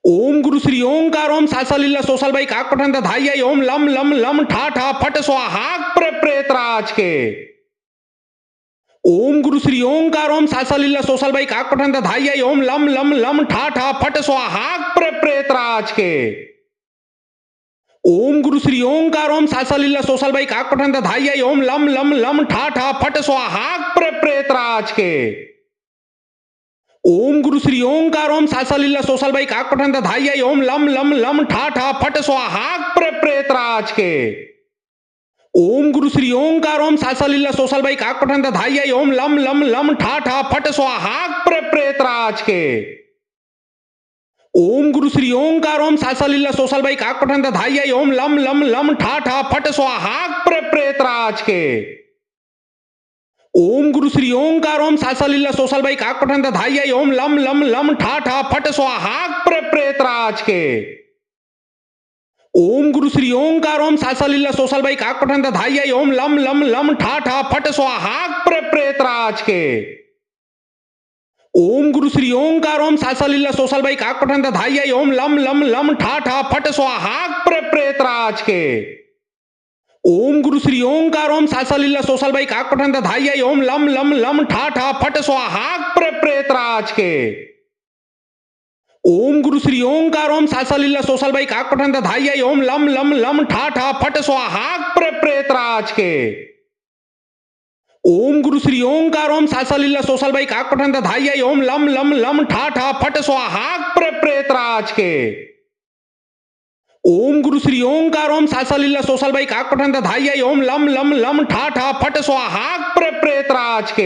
ओम गुरु श्री ओंकार ओम सासा सोसल बाई काक पठन धाई ओम लम लम लम ठा ठा फट स्वाहा प्रेत राज के। ओम गुरु श्री ओंकार ओम सासा सोसल बाई काक पठन धाई ओम लम लम लम ठा ठा फट स्वाहा प्रेत राज के। ओम गुरु श्री ओंकार ओम सासा सोसल बाई काक पठन धाई ओम लम लम लम ठा ठा फट स्वाहा प्रेत राज के। ओम गुरु श्री ओंकार ओम सासा सोसल बाई काक पठन धाई ओम लम लम लम ठा ठा फट स्वाहा प्रेत राज के। ओम गुरु श्री ओंकार ओम सासा सोसल बाई काक पठन धाई ओम लम लम लम ठा ठा फट स्वाहा प्रेत राज के। ओम गुरु श्री ओंकार ओम सासा सोसल बाई काक पठन धाई ओम लम लम लम ठा ठा फट स्वाहा प्रेत राज के। ओम गुरु श्री ओंकार ओम सासा सोसल बाई काक पठन धाई ओम लम लम लम ठा ठा फट स्वाहा प्रेत राज के। ओम गुरु श्री ओंकार ओम सासा सोसल बाई काक पठन धाई ओम लम लम लम ठा ठा फट स्वाहा प्रेत राज के। ओम गुरु श्री ओंकार ओम सासा सोसल बाई काक पठन धाई ओम लम लम लम ठा ठा फट स्वाहा प्रेत राज के। ओम गुरु श्री ओंकार ओम सासा सोसल बाई काक पठन धाई ओम लम लम लम ठा ठा फट स्वाहा प्रेत राज के। ओम गुरु श्री ओंकार ओम सासा सोसल बाई काक पठन धाई ओम लम लम लम ठा ठा फट स्वाहा प्रेत राज के। ओम गुरु श्री ओंकार ओम सासा सोसल बाई काक पठन धाई ओम लम लम लम ठा ठा फट स्वाहा प्रेत राज के। ओम गुरु श्री ओंकार ओम सासा सोसल बाई काक पठन धाई ओम लम लम लम ठा ठा फट स्वाहा प्रेत राज के।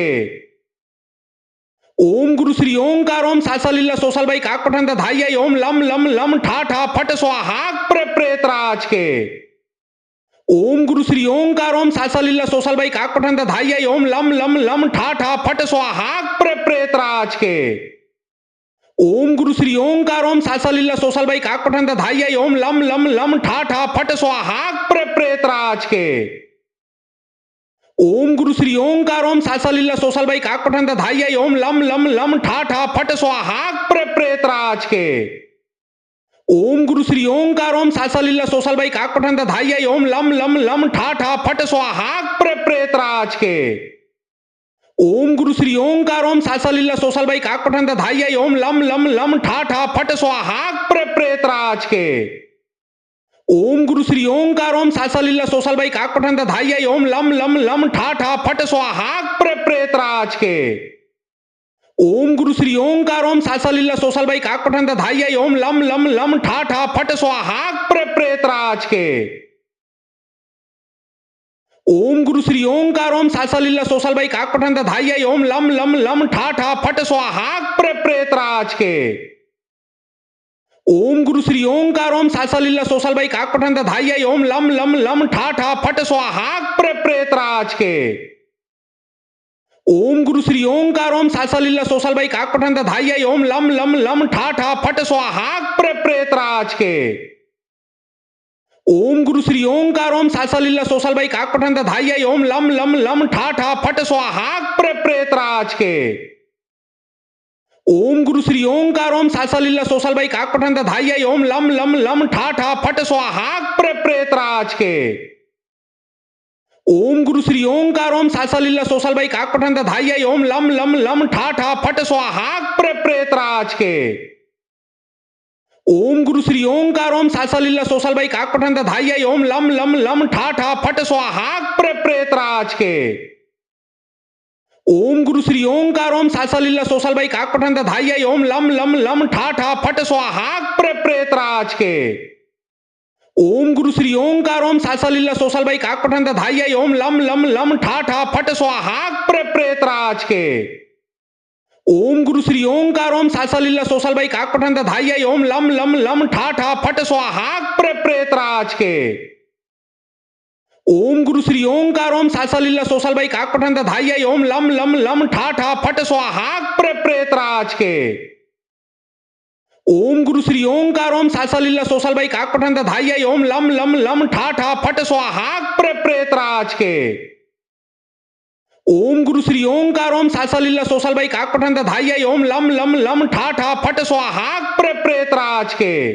ओम गुरु श्री ओंकार ओम सासा सोसल बाई काक पठन धाई ओम लम लम लम ठा ठा फट स्वाहा प्रेत राज के। ओम गुरु श्री ओंकार ओम सासा सोसल बाई काक पठन धाई ओम लम लम लम ठा ठा फट स्वाहा प्रेत राज के। ओम गुरु श्री ओंकार ओम सासा सोसल बाई काक पठन धाई ओम लम लम लम ठा ठा फट स्वाहा प्रेत राज के। ओम गुरु श्री ओंकार ओम सासा सोसल बाई काक पठन धाई ओम लम लम लम ठा ठा फट स्वाहा प्रेत राज के। ओम गुरु श्री ओंकार ओम सासा सोसल बाई काक पठन धाई ओम लम लम लम ठा ठा फट स्वाहा प्रेत राज के। ओम गुरु श्री ओंकार ओम सासा सोसल बाई काक पठन धाई ओम लम लम लम ठा ठा फट स्वाहा प्रेत राज के। ओम गुरु श्री ओंकार ओम सासा सोसल बाई काक पठन धाई ओम लम लम लम ठा ठा फट स्वाहा प्रेत राज के। ओम गुरु श्री ओंकार ओम सासा सोसल बाई काक पठन धाई ओम लम लम लम ठा ठा फट स्वाहा प्रेत राज के। ओम गुरु श्री ओंकार ओम सासा सोसल बाई काक पठन धाई ओम लम लम लम ठा ठा फट स्वाहा प्रेत राज के। ओम गुरु श्री ओंकार ओम सासा सोसल बाई काक पठन धाई ओम लम लम लम ठा ठा फट स्वाहा प्रेत राज के। ओम गुरु श्री ओंकार ओम सासा सोसल बाई काक पठन धाई ओम लम लम लम ठा ठा फट स्वाहा प्रेत राज के। ओम गुरु श्री ओंकार ओम सासा सोसल बाई काक पठन धाई ओम लम लम लम ठा ठा फट स्वाहा प्रेत राज के। ओम गुरु श्री ओंकार ओम सासा सोसल बाई काक पठन धाई ओम लम लम लम ठा ठा फट स्वाहा प्रेत राज के। ओम गुरु श्री ओंकार ओम सासा सोसल बाई काक पठन धाई ओम लम लम लम ठा ठा फट स्वाहा प्रेत राज के। ओम गुरु श्री ओंकार ओम सासा सोसल बाई काक पठन धाई ओम लम लम लम ठा ठा फट स्वाहा प्रेत राज के। ओम गुरु श्री ओंकार ओम सासा सोसल बाई काक पठन धाई ओम लम लम लम ठा ठा फट स्वाहा प्रेत राज के। ओम गुरु श्री ओंकार ओम सासा सोसल बाई काक पठन धाई ओम लम लम लम ठा ठा फट स्वाहा प्रेत राज के। ओम गुरु श्री ओंकार ओम सासा सोसल बाई काक पठन धाई ओम लम लम लम ठा ठा फट स्वाहा प्रेत राज के। ओम गुरु श्री ओंकार ओम सासा सोसल बाई काक पठन धाई ओम लम लम लम ठा ठा फट स्वाहा प्रेत राज के। ओम गुरु श्री ओंकार ओम सासा सोसल बाई काक पठन धाई ओम लम लम लम ठा ठा फट स्वाहा प्रेत राज के। ओम गुरु श्री ओंकार ओम सासा लीला सोसल बाई काक पठन धाई ओम लम लम लम ठा ठा फट स्वाहा प्रेत राज के।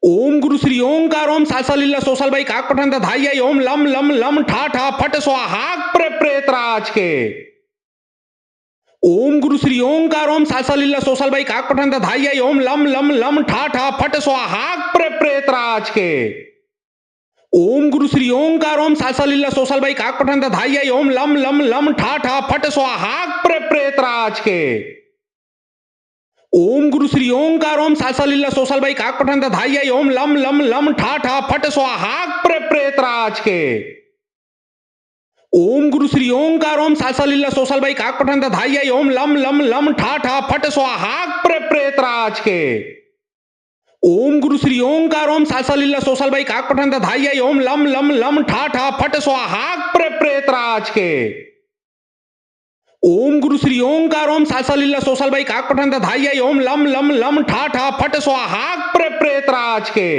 ओम गुरु श्री ओंकार ओम सासा लीला सोसल बाई काक पठन धाई ओम लम लम लम ठा ठा फट स्वाहा प्रेत राज के। ओम गुरु श्री ओंकार ओम सासा लीला सोसल बाई काक पठन धाई ओम लम लम लम ठा ठा फट स्वाहा प्रेत राज के। ओम गुरु श्री ओंकार ओम सासा लीला सोसल बाई काक पठन धाई ओम लम लम लम ठा ठा फट स्वाहा प्रेत राज के। ओम गुरु श्री ओंकार ओम सासा लीला सोसल बाई काक पठन धाई ओम लम लम लम ठा ठा फट स्वाहा प्रेत राज के। ओम गुरु श्री ओंकार ओम सासा लीला सोसल बाई काक पठन धाई ओम लम लम लम ठा ठा फट स्वाहा प्रेत राज के। ओम गुरु श्री ओंकार ओम सासा लीला सोसल बाई काक पठन धाई ओम लम लम लम ठा ठा फट स्वाहा प्रेत राज के। ओम गुरु श्री ओंकार ओम सासा लीला सोसल बाई काक पठन धाई ओम लम लम लम ठा ठा फट स्वाहा प्रेत राज के।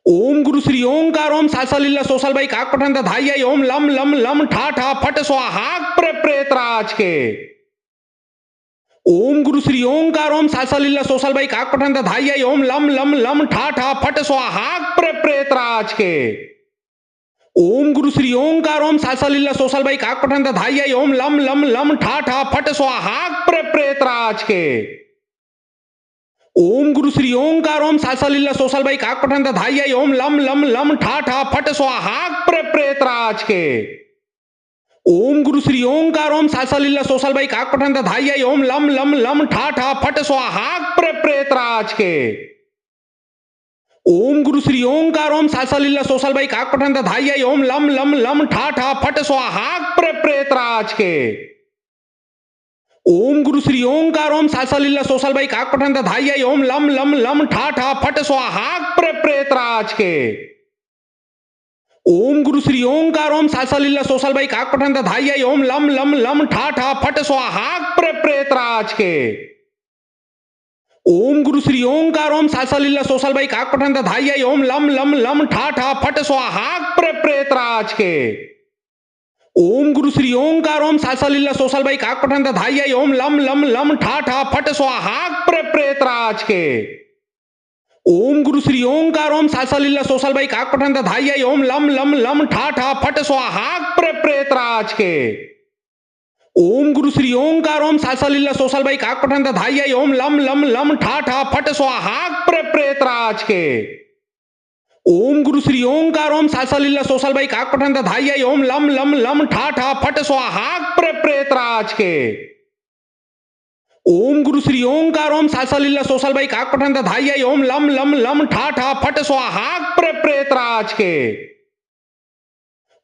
ओम गुरु श्री ओंकार ओम सासा लीला सोसल बाई काक पठन धाई ओम लम लम लम ठा ठा फट स्वाहा प्रेत राज के। ओम गुरु श्री ओंकार ओम सासा लीला सोसल बाई काक पठन धाई ओम लम लम लम ठा ठा फट स्वाहा प्रेत राज के। ओम गुरु श्री ओंकार ओम सासा लीला सोसल बाई काक पठन धाई ओम लम लम लम ठा ठा फट स्वाहा प्रेत राज के। ओम गुरु श्री ओंकार ओम सासा लीला सोसल बाई काक पठन धाई ओम लम लम लम ठा ठा फट स्वाहा प्रेत राज के। ओम गुरु श्री ओंकार ओम सासा लीला सोसल बाई काक पठन धाई ओम लम लम लम ठा ठा फट स्वाहा प्रेत राज के। ओम गुरु श्री ओंकार ओम सासा लीला सोसल बाई काक पठन धाई ओम लम लम लम ठा ठा फट स्वाहा प्रेत राज के। ओम गुरु श्री ओंकार ओम सासा लीला सोसल बाई काक पठन धाई ओम लम लम लम ठा ठा फट स्वाहा प्रेत राज के। ओम गुरु श्री ओंकार ओम सासा लीला सोसल बाई काक पठन धाई ओम लम लम लम ठा ठा फट स्वाहा प्रेत राज के। ओम गुरु श्री ओंकार ओम सासा लीला सोसल बाई काक पठन धाई ओम लम लम लम ठा ठा फट स्वाहा प्रेत राज के। ओम गुरु श्री ओंकार ओम सासा लीला सोसल बाई काक पठन धाई ओम लम लम लम ठा ठा फट स्वाहा प्रेत राज के। ओम गुरु श्री ओंकार ओम सासा लीला सोसल बाई काक पठन धाई ओम लम लम लम ठा ठा फट स्वाहा प्रेत राज के। ओम गुरु श्री ओंकार ओम सासा लीला सोसल बाई काक पठन धाई ओम लम लम लम ठा ठा फट स्वाहा प्रेत राज के। ओम गुरु श्री ओंकार ओम सासा लीला सोसल बाई काक पठन धाई ओम लम लम लम ठा ठा फट स्वाहा प्रेत राज के। ओम गुरु श्री ओंकार ओम सासा लीला सोसल बाई काक पठन धाई ओम लम लम लम ठा ठा फट स्वाहा प्रेत राज के। ओम गुरु श्री ओंकार ओम सासा लीला सोसल बाई काक पठन धाई ओम लम लम लम ठा ठा फट स्वाहा प्रेत राज के।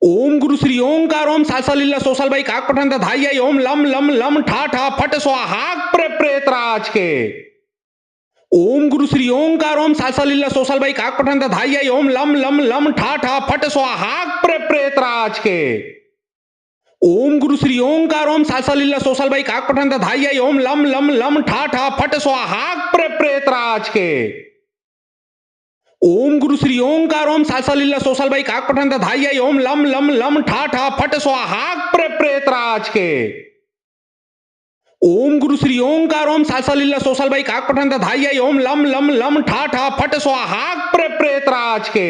ओम गुरु श्री ओंकार ओम सासा लीला सोसल बाई काक पठन धाई ओम लम लम लम ठा ठा फट स्वाहा प्रेत राज के। ओम गुरु श्री ओंकार ओम सासा लीला सोसल बाई काक पठन धाई ओम लम लम लम ठा ठा फट स्वाहा प्रेत राज के। ओम गुरु श्री ओंकार ओम सासा लीला सोसल बाई काक पठन धाई ओम लम लम लम ठा ठा फट स्वाहा प्रेत राज के। ओम गुरु श्री ओंकार ओम सासा लीला सोसल बाई काक पठन धाई ओम लम लम लम ठा ठा फट स्वाहा प्रेत राज के।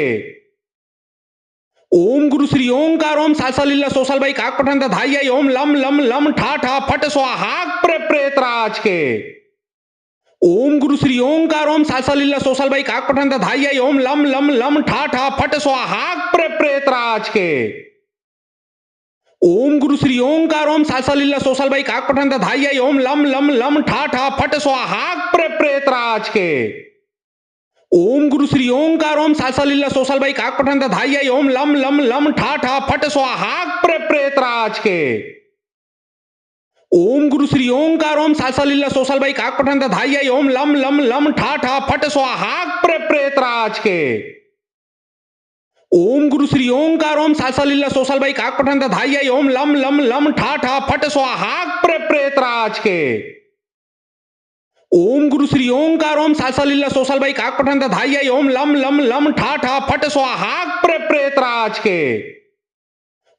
ओम गुरु श्री ओंकार ओम सासा लीला सोसल बाई काक पठन धाई ओम लम लम लम ठा ठा फट स्वाहा प्रेत राज के। ओम गुरु श्री ओंकार ओम सासा लीला सोसल बाई काक पठन धाई ओम लम लम लम ठा ठा फट स्वाहा प्रेत राज के। ओम गुरु श्री ओंकार ओम सासा लीला सोसल बाई काक पठन धाई ओम लम लम लम ठा ठा फट स्वाहा प्रेत राज के। ओम गुरु श्री ओंकार ओम सासा लीला सोसल बाई काक पठन धाई ओम लम लम लम ठा ठा फट स्वाहा प्रेत राज के। ओम गुरु श्री ओंकार ओम सासा लीला सोसल बाई काक पठन धाई ओम लम लम लम ठा ठा फट स्वाहा प्रेत राज के। ओम गुरु श्री ओंकार ओम सासा लीला सोसल बाई काक पठन धाई ओम लम लम लम ठा ठा फट स्वाहा प्रेत राज के। ओम गुरु श्री ओंकार ओम सासा लीला सोसल बाई काक पठन धाई ओम लम लम लम ठा ठा फट स्वाहा प्रेत राज के।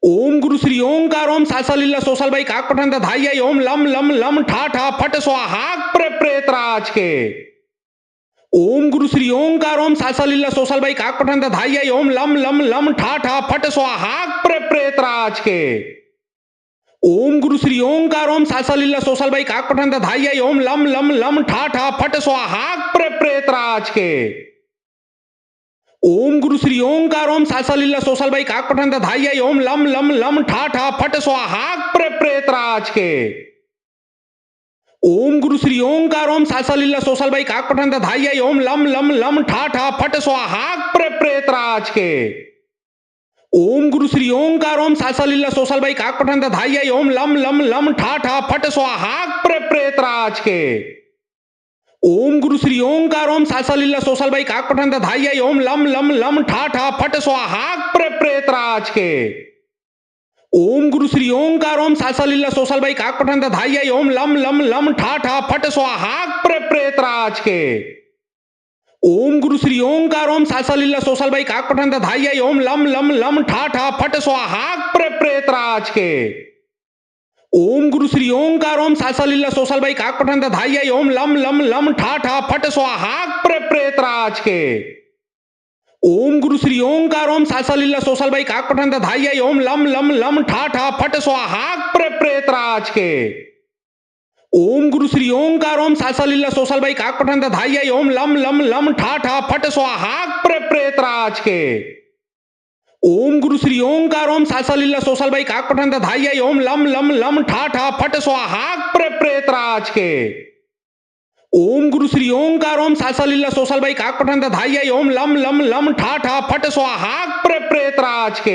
ओम गुरु श्री ओंकार ओम सासा लीला सोसल बाई काक पठन धाई ओम लम लम लम ठा ठा फट स्वाहा प्रेत राज के। ओम गुरु श्री ओंकार ओम सासा लीला सोसल बाई काक पठन धाई ओम लम लम लम ठा ठा फट स्वाहा प्रेत राज के। ओम गुरु श्री ओंकार ओम सासा लीला सोसल बाई काक पठन धाई ओम लम लम लम ठा ठा फट स्वाहा प्रेत राज के। ओम गुरु श्री ओंकार ओम सासा लीला सोसल बाई काक पठन धाई ओम लम लम लम ठा ठा फट स्वाहा प्रेत राज के। ओम गुरु श्री ओंकार ओम सासा लीला सोसल बाई काक पठन धाई ओम लम लम लम ठा ठा फट स्वाहा प्रेत राज के। ओम गुरु श्री ओंकार ओम सासा लीला सोसल बाई काक पठन धाई ओम लम लम लम ठा ठा फट स्वाहा प्रेत राज के। ओम गुरु श्री ओंकार ओम सासा लीला सोसल बाई काक पठन धाई ओम लम लम लम ठा ठा फट स्वाहा प्रेत राज के। ओम गुरु श्री ओंकार ओम सासा लीला सोसल बाई काक पठन धाई ओम लम लम लम ठा ठा फट स्वाहा प्रेत राज के। ओम गुरु श्री ओंकार ओम सासा लीला सोसल बाई काक पठन धाई ओम लम लम लम ठा ठा फट स्वाहा प्रेत राज के। ओम गुरु श्री ओंकार ओम सासा लीला सोसल बाई काक पठन धाई ओम लम लम लम ठा ठा फट स्वाहा प्रेत राज के। ओम गुरु श्री ओंकार ओम सासा लीला सोसल बाई काक पठन धाई ओम लम लम लम ठा ठा फट स्वाहा प्रेत राज के। ओम गुरु श्री ओंकार ओम सासा लीला सोसल बाई काक पठन धाई ओम लम लम लम ठा ठा फट स्वाहा प्रेत राज के। ओम गुरु श्री ओंकार ओम सासा लीला सोसल बाई काक पठन धाई ओम लम लम लम ठा ठा फट स्वाहा प्रेत राज के। ओम गुरु श्री ओंकार ओम सासा लीला सोसल बाई काक पठन धाई ओम लम लम लम ठा ठा फट स्वाहा प्रेत राज के।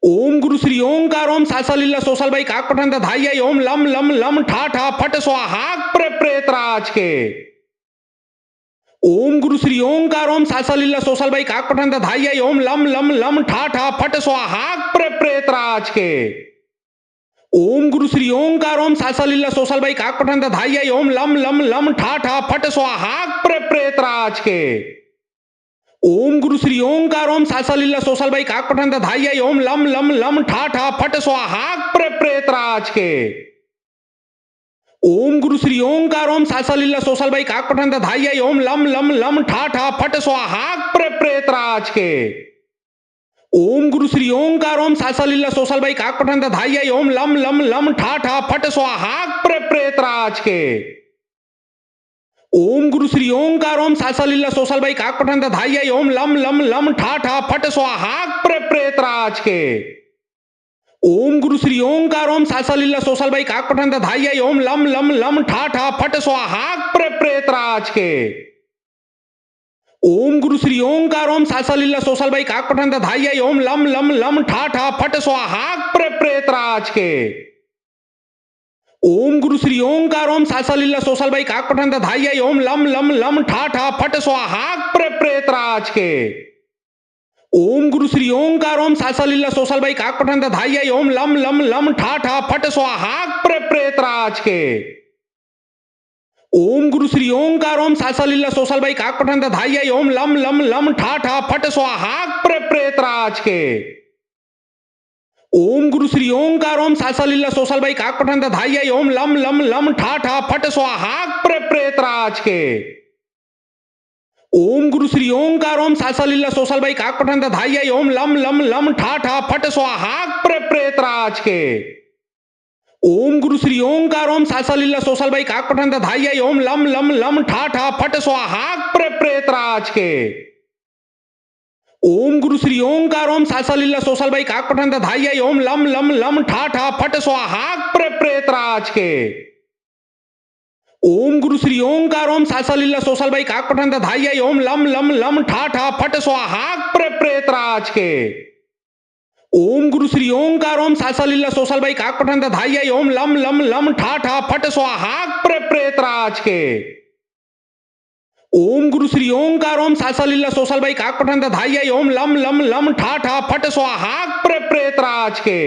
ओम गुरु श्री ओंकार ओम सासा लीला सोसल बाई काक पठन धाई ओम लम लम लम ठा ठा फट स्वाहा प्रेत राज के। ओम गुरु श्री ओंकार ओम सासा लीला सोसल बाई काक पठन धाई ओम लम लम लम ठा ठा फट स्वाहा प्रेत राज के। ओम गुरु श्री ओंकार ओम सासा लीला सोसल बाई काक पठन धाई ओम लम लम लम ठा ठा फट स्वाहा प्रेत राज के। ओम गुरु श्री ओंकार ओम सासा लीला सोसल बाई काक पठन धाई ओम लम लम लम ठा ठा फट स्वाहा प्रेत राज के। ओम गुरु श्री ओंकार ओम सासा लीला सोसल बाई काक पठन धाई ओम लम लम लम ठा ठा फट स्वाहा प्रेत राज के। ओम गुरु श्री ओंकार ओम सासा लीला सोसल बाई काक पठन धाई ओम लम लम लम ठा ठा फट स्वाहा प्रेत राज के। ओम गुरु श्री ओंकार ओम सासा लीला सोसल बाई काक पठन धाई ओम लम लम लम ठा ठा फट स्वाहा प्रेत राज के। ओम गुरु श्री ओंकार ओम सासा लीला सोसल बाई काक पठन धाई ओम लम लम लम ठा ठा फट स्वाहा प्रेत राज के। ओम गुरु श्री ओंकार ओम सासा लीला सोसल बाई काक पठन धाई ओम लम लम लम ठा ठा फट स्वाहा प्रेत राज के। ओम गुरु श्री ओंकार ओम सासा लीला सोसल बाई काक पठन धाई ओम लम लम लम ठा ठा फट स्वाहा प्रेत राज के। ओम गुरु श्री ओंकार ओम सासा लीला सोसल बाई काक पठन धाई ओम लम लम लम ठा ठा फट स्वाहा प्रेत राज के। ओम गुरु श्री ओंकार ओम सासा लीला सोसल बाई काक पठन धाई ओम लम लम लम ठा ठा फट स्वाहा प्रेत राज के। ओम गुरु श्री ओंकार ओम सासा लीला सोसल बाई काक पठन धाई ओम लम लम लम ठा ठा फट स्वाहा प्रेत राज के। ओम गुरु श्री ओंकार ओम सासा लीला सोसल बाई काक पठन धाई ओम लम लम लम ठा ठा फट स्वाहा प्रेत राज के। ओम गुरु श्री ओंकार ओम सासा लीला सोसल बाई काक पठन धाई ओम लम लम लम ठा ठा फट स्वाहा प्रेत राज के। ओम गुरु श्री ओंकार ओम सासा लीला सोसल बाई काक पठन धाई ओम लम लम लम ठा ठा फट स्वाहा प्रेत राज के। ओम गुरु श्री ओंकार ओम सासा लीला सोसल बाई काक पठन धाई ओम लम लम लम ठा ठा फट स्वाहा प्रेत राज के। ओम गुरु श्री ओंकार ओम सासा लीला सोसल बाई काक पठन धाई ओम लम लम लम ठा ठा फट स्वाहा प्रेत राज के। ओम गुरु श्री ओंकार ओम सासा लीला सोसल बाई काक पठन धाई ओम लम लम लम ठा ठा फट स्वाहा प्रेत राज के।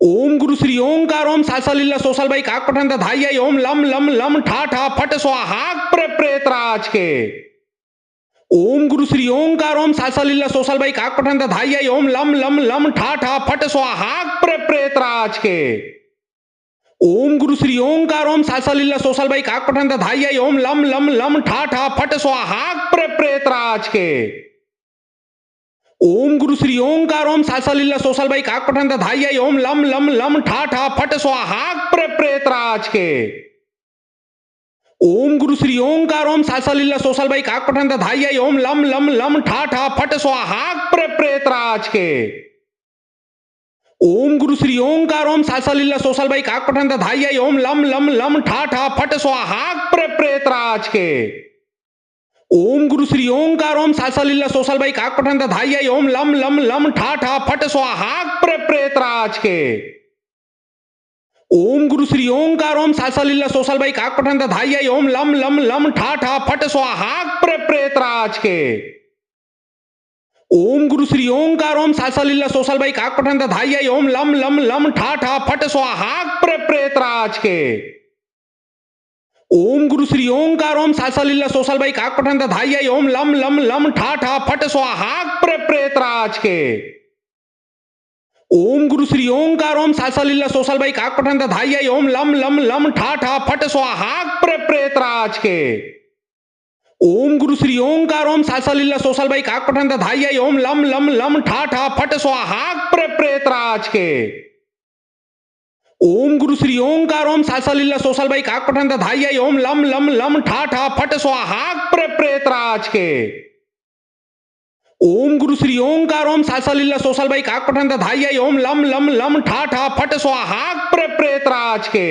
ओम गुरु श्री ओंकार ओम सासा लीला सोसल बाई काक पठन धाई ओम लम लम लम ठा ठा फट स्वाहा प्रेत राज के। ओम गुरु श्री ओंकार ओम सासा लीला सोसल बाई काक पठन धाई ओम लम लम लम ठा ठा फट स्वाहा प्रेत राज के। ओम गुरु श्री ओंकार ओम सासा लीला सोसल बाई काक पठन धाई ओम लम लम लम ठा ठा फट स्वाहा प्रेत राज के। ओम गुरु श्री ओंकार ओम सासा लीला सोसल बाई काक पठन धाई ओम लम लम लम ठा ठा फट स्वाहा प्रेत राज के। ओम गुरु श्री ओंकार ओम सासा लीला सोसल बाई काक पठन धाई ओम लम लम लम ठा ठा फट स्वाहा प्रेत राज के। ओम गुरु श्री ओंकार ओम सासा लीला सोसल बाई काक पठन धाई ओम लम लम लम ठा ठा फट स्वाहा प्रेत राज के। ओम गुरु श्री ओंकार ओम सासा लीला सोसल बाई काक पठन धाई ओम लम लम लम ठा ठा फट स्वाहा प्रेत राज के। ओम गुरु श्री ओंकार ओम सासा लीला सोसल बाई काक पठन धाई ओम लम लम लम ठा ठा फट स्वाहा प्रेत राज के। ओम गुरु श्री ओंकार ओम सासा लीला सोसल बाई काक पठन धाई ओम लम लम लम ठा ठा फट स्वाहा प्रेत राज के। ओम गुरु श्री ओंकार ओम सासा लीला सोसल बाई काक पठन धाई ओम लम लम लम ठा ठा फट स्वाहा प्रेत राज के। ओम गुरु श्री ओंकार ओम सासा लीला सोसल बाई काक पठन धाई ओम लम लम लम ठा ठा फट स्वाहा प्रेत राज के। ओम गुरु श्री ओंकार ओम सासा लीला सोसल बाई काक पठन धाई ओम लम लम लम ठा ठा फट स्वाहा प्रेत राज के। ओम गुरु श्री ओंकार ओम सासा लीला सोसल बाई काक पठन धाई ओम लम लम लम ठा ठा फट स्वाहा प्रेत राज के। ओम गुरु श्री ओंकार ओम सासा लीला सोसल बाई काक पठन धाई ओम लम लम लम ठा ठा फट स्वाहा प्रेत राज के।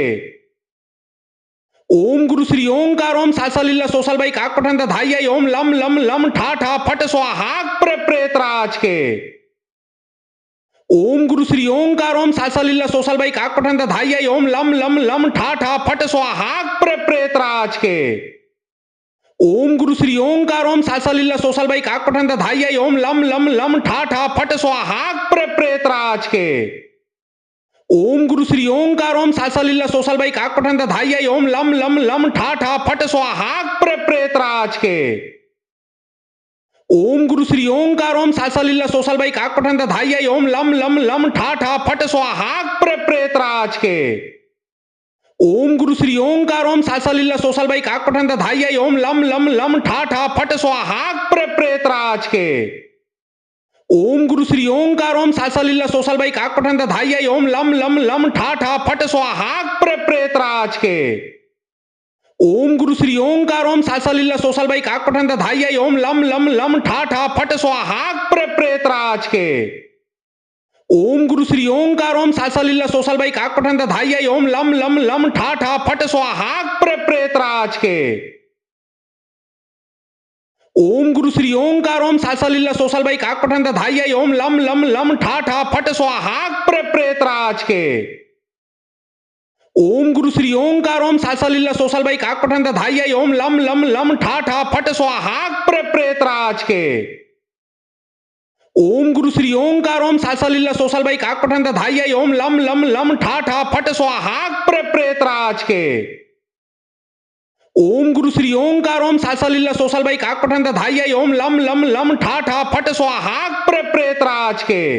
ओम गुरु श्री ओंकार ओम सासा लीला सोसल बाई काक पठन धाई ओम लम लम लम ठा ठा फट स्वाहा प्रेत राज के। ओम गुरु श्री ओंकार ओम सासा लीला सोसल बाई काक पठन धाई ओम लम लम लम ठा ठा फट स्वाहा प्रेत राज के। ओम गुरु श्री ओंकार ओम सासा लीला सोसल बाई काक पठन धाई ओम लम लम लम ठा ठा फट स्वाहा प्रेत राज के। ओम गुरु श्री ओंकार ओम सासा लीला सोसल बाई काक पठन धाई ओम लम लम लम ठा ठा फट स्वाहा प्रेत राज के। ओम गुरु श्री ओंकार ओम सासा लीला सोसल बाई काक पठन धाई ओम लम लम लम ठा ठा फट स्वाहा प्रेत राज के। ओम गुरु श्री ओंकार ओम सासा लीला सोसल बाई काक पठन धाई ओम लम लम लम ठा ठा फट स्वाहा प्रेत राज के। ओम गुरु श्री ओंकार ओम सासा लीला सोसल बाई काक पठन धाई ओम लम लम लम ठा ठा फट स्वाहा प्रेत राज के। ओम गुरु श्री ओंकार ओम सासा लीला सोसल बाई काक पठन धाई ओम लम लम लम ठा ठा फट स्वाहा प्रेत राज के। ओम गुरु श्री ओंकार ओम सासा लीला सोसल बाई काक पठन धाई ओम लम लम लम ठा ठा फट स्वाहा प्रेत राज के। ओम गुरु श्री ओंकार ओम सासा लीला सोसल बाई काक पठन धाई ओम लम लम लम ठा ठा फट स्वाहा प्रेत राज के। ओम गुरु श्री ओंकार ओम सासा लीला सोसल बाई काक पठन धाई ओम लम लम लम ठा ठा फट स्वाहा प्रेत राज के। ओम गुरु श्री ओंकार ओम सासा लीला सोसल बाई काक पठन धाई ओम लम लम लम ठा ठा फट स्वाहा प्रेत राज के। ओम गुरु श्री ओंकार ओम सासा लीला सोसल बाई काक पठन धाई ओम लम लम लम ठा ठा फट स्वाहा प्रेत राज के।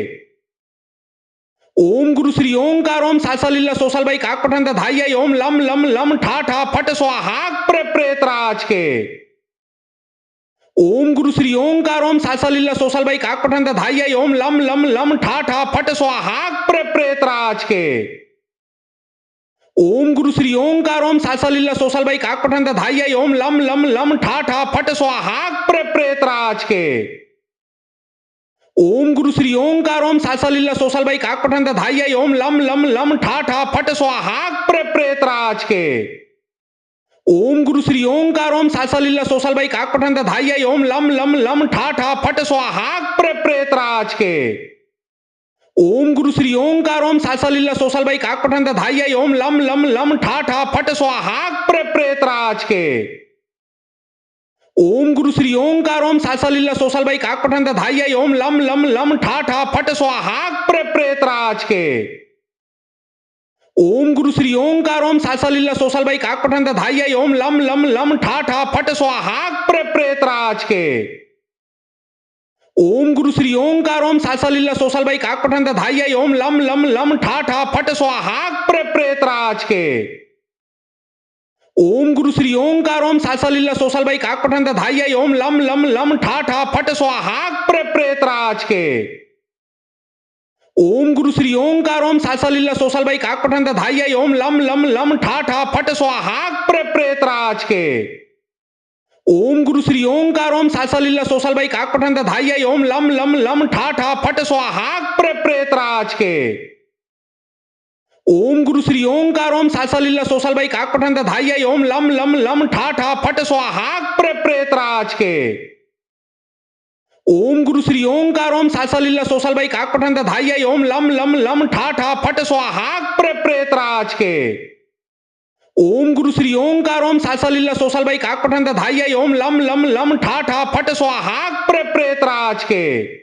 ओम गुरु श्री ओंकार ओम सासा लीला सोसल बाई काक पठन धाई ओम लम लम लम ठा ठा फट स्वाहा प्रेत राज के। ओम गुरु श्री ओंकार ओम सासा लीला सोसल बाई काक पठन धाई ओम लम लम लम ठा ठा फट स्वाहा प्रेत राज के। ओम गुरु श्री ओंकार ओम सासा लीला सोसल बाई काक पठन धाई ओम लम लम लम ठा ठा फट स्वाहा प्रेत राज के। ओम गुरु श्री ओंकार ओम सासा लीला सोसल बाई काक पठन धाई ओम लम लम लम ठा ठा फट स्वाहा प्रेत राज के। ओम गुरु श्री ओंकार ओम सासा लीला सोसल बाई काक पठन धाई ओम लम लम लम ठा ठा फट स्वाहा प्रेत राज के। ओम गुरु श्री ओंकार ओम सासा लीला सोसल बाई काक पठन धाई ओम लम लम लम ठा ठा फट स्वाहा प्रेत राज के। ओम गुरु श्री ओंकार ओम सासा लीला सोसल बाई काक पठन धाई ओम लम लम लम ठा ठा फट स्वाहा प्रेत राज के। ओम गुरु श्री ओंकार ओम सासा लीला सोसल बाई काक पठन धाई ओम लम लम लम ठा ठा फट स्वाहा प्रेत राज के। ओम गुरु श्री ओंकार ओम सासा लीला सोसल बाई काक पठन धाई ओम लम लम लम ठा ठा फट स्वाहा प्रेत राज के। ओम गुरु श्री ओंकार ओम सासा लीला सोसल बाई काक पठन धाई ओम लम लम लम ठा ठा फट स्वाहा प्रेत राज के। ओम गुरु श्री ओंकार ओम सासा लीला सोसल बाई काक पठन धाई ओम लम लम लम ठा ठा फट स्वाहा प्रेत राज के। ओम गुरु श्री ओंकार ओम सासा लीला सोसल बाई काक पठन धाई ओम लम लम लम ठा ठा फट स्वाहा प्रेत राज के। ओम गुरु श्री ओंकार ओम सासा लीला सोसल बाई काक पठन धाई ओम लम लम लम ठा ठा फट स्वाहा प्रेत राज के। ओम गुरु श्री ओंकार ओम सासा लीला सोसल बाई काक पठन धाई ओम लम लम लम ठा ठा फट स्वाहा प्रेत राज के। ओम गुरु श्री ओंकार ओम सासा लीला सोसल बाई काक पठन धाई ओम लम लम लम ठा ठा फट स्वाहा प्रेत राज के।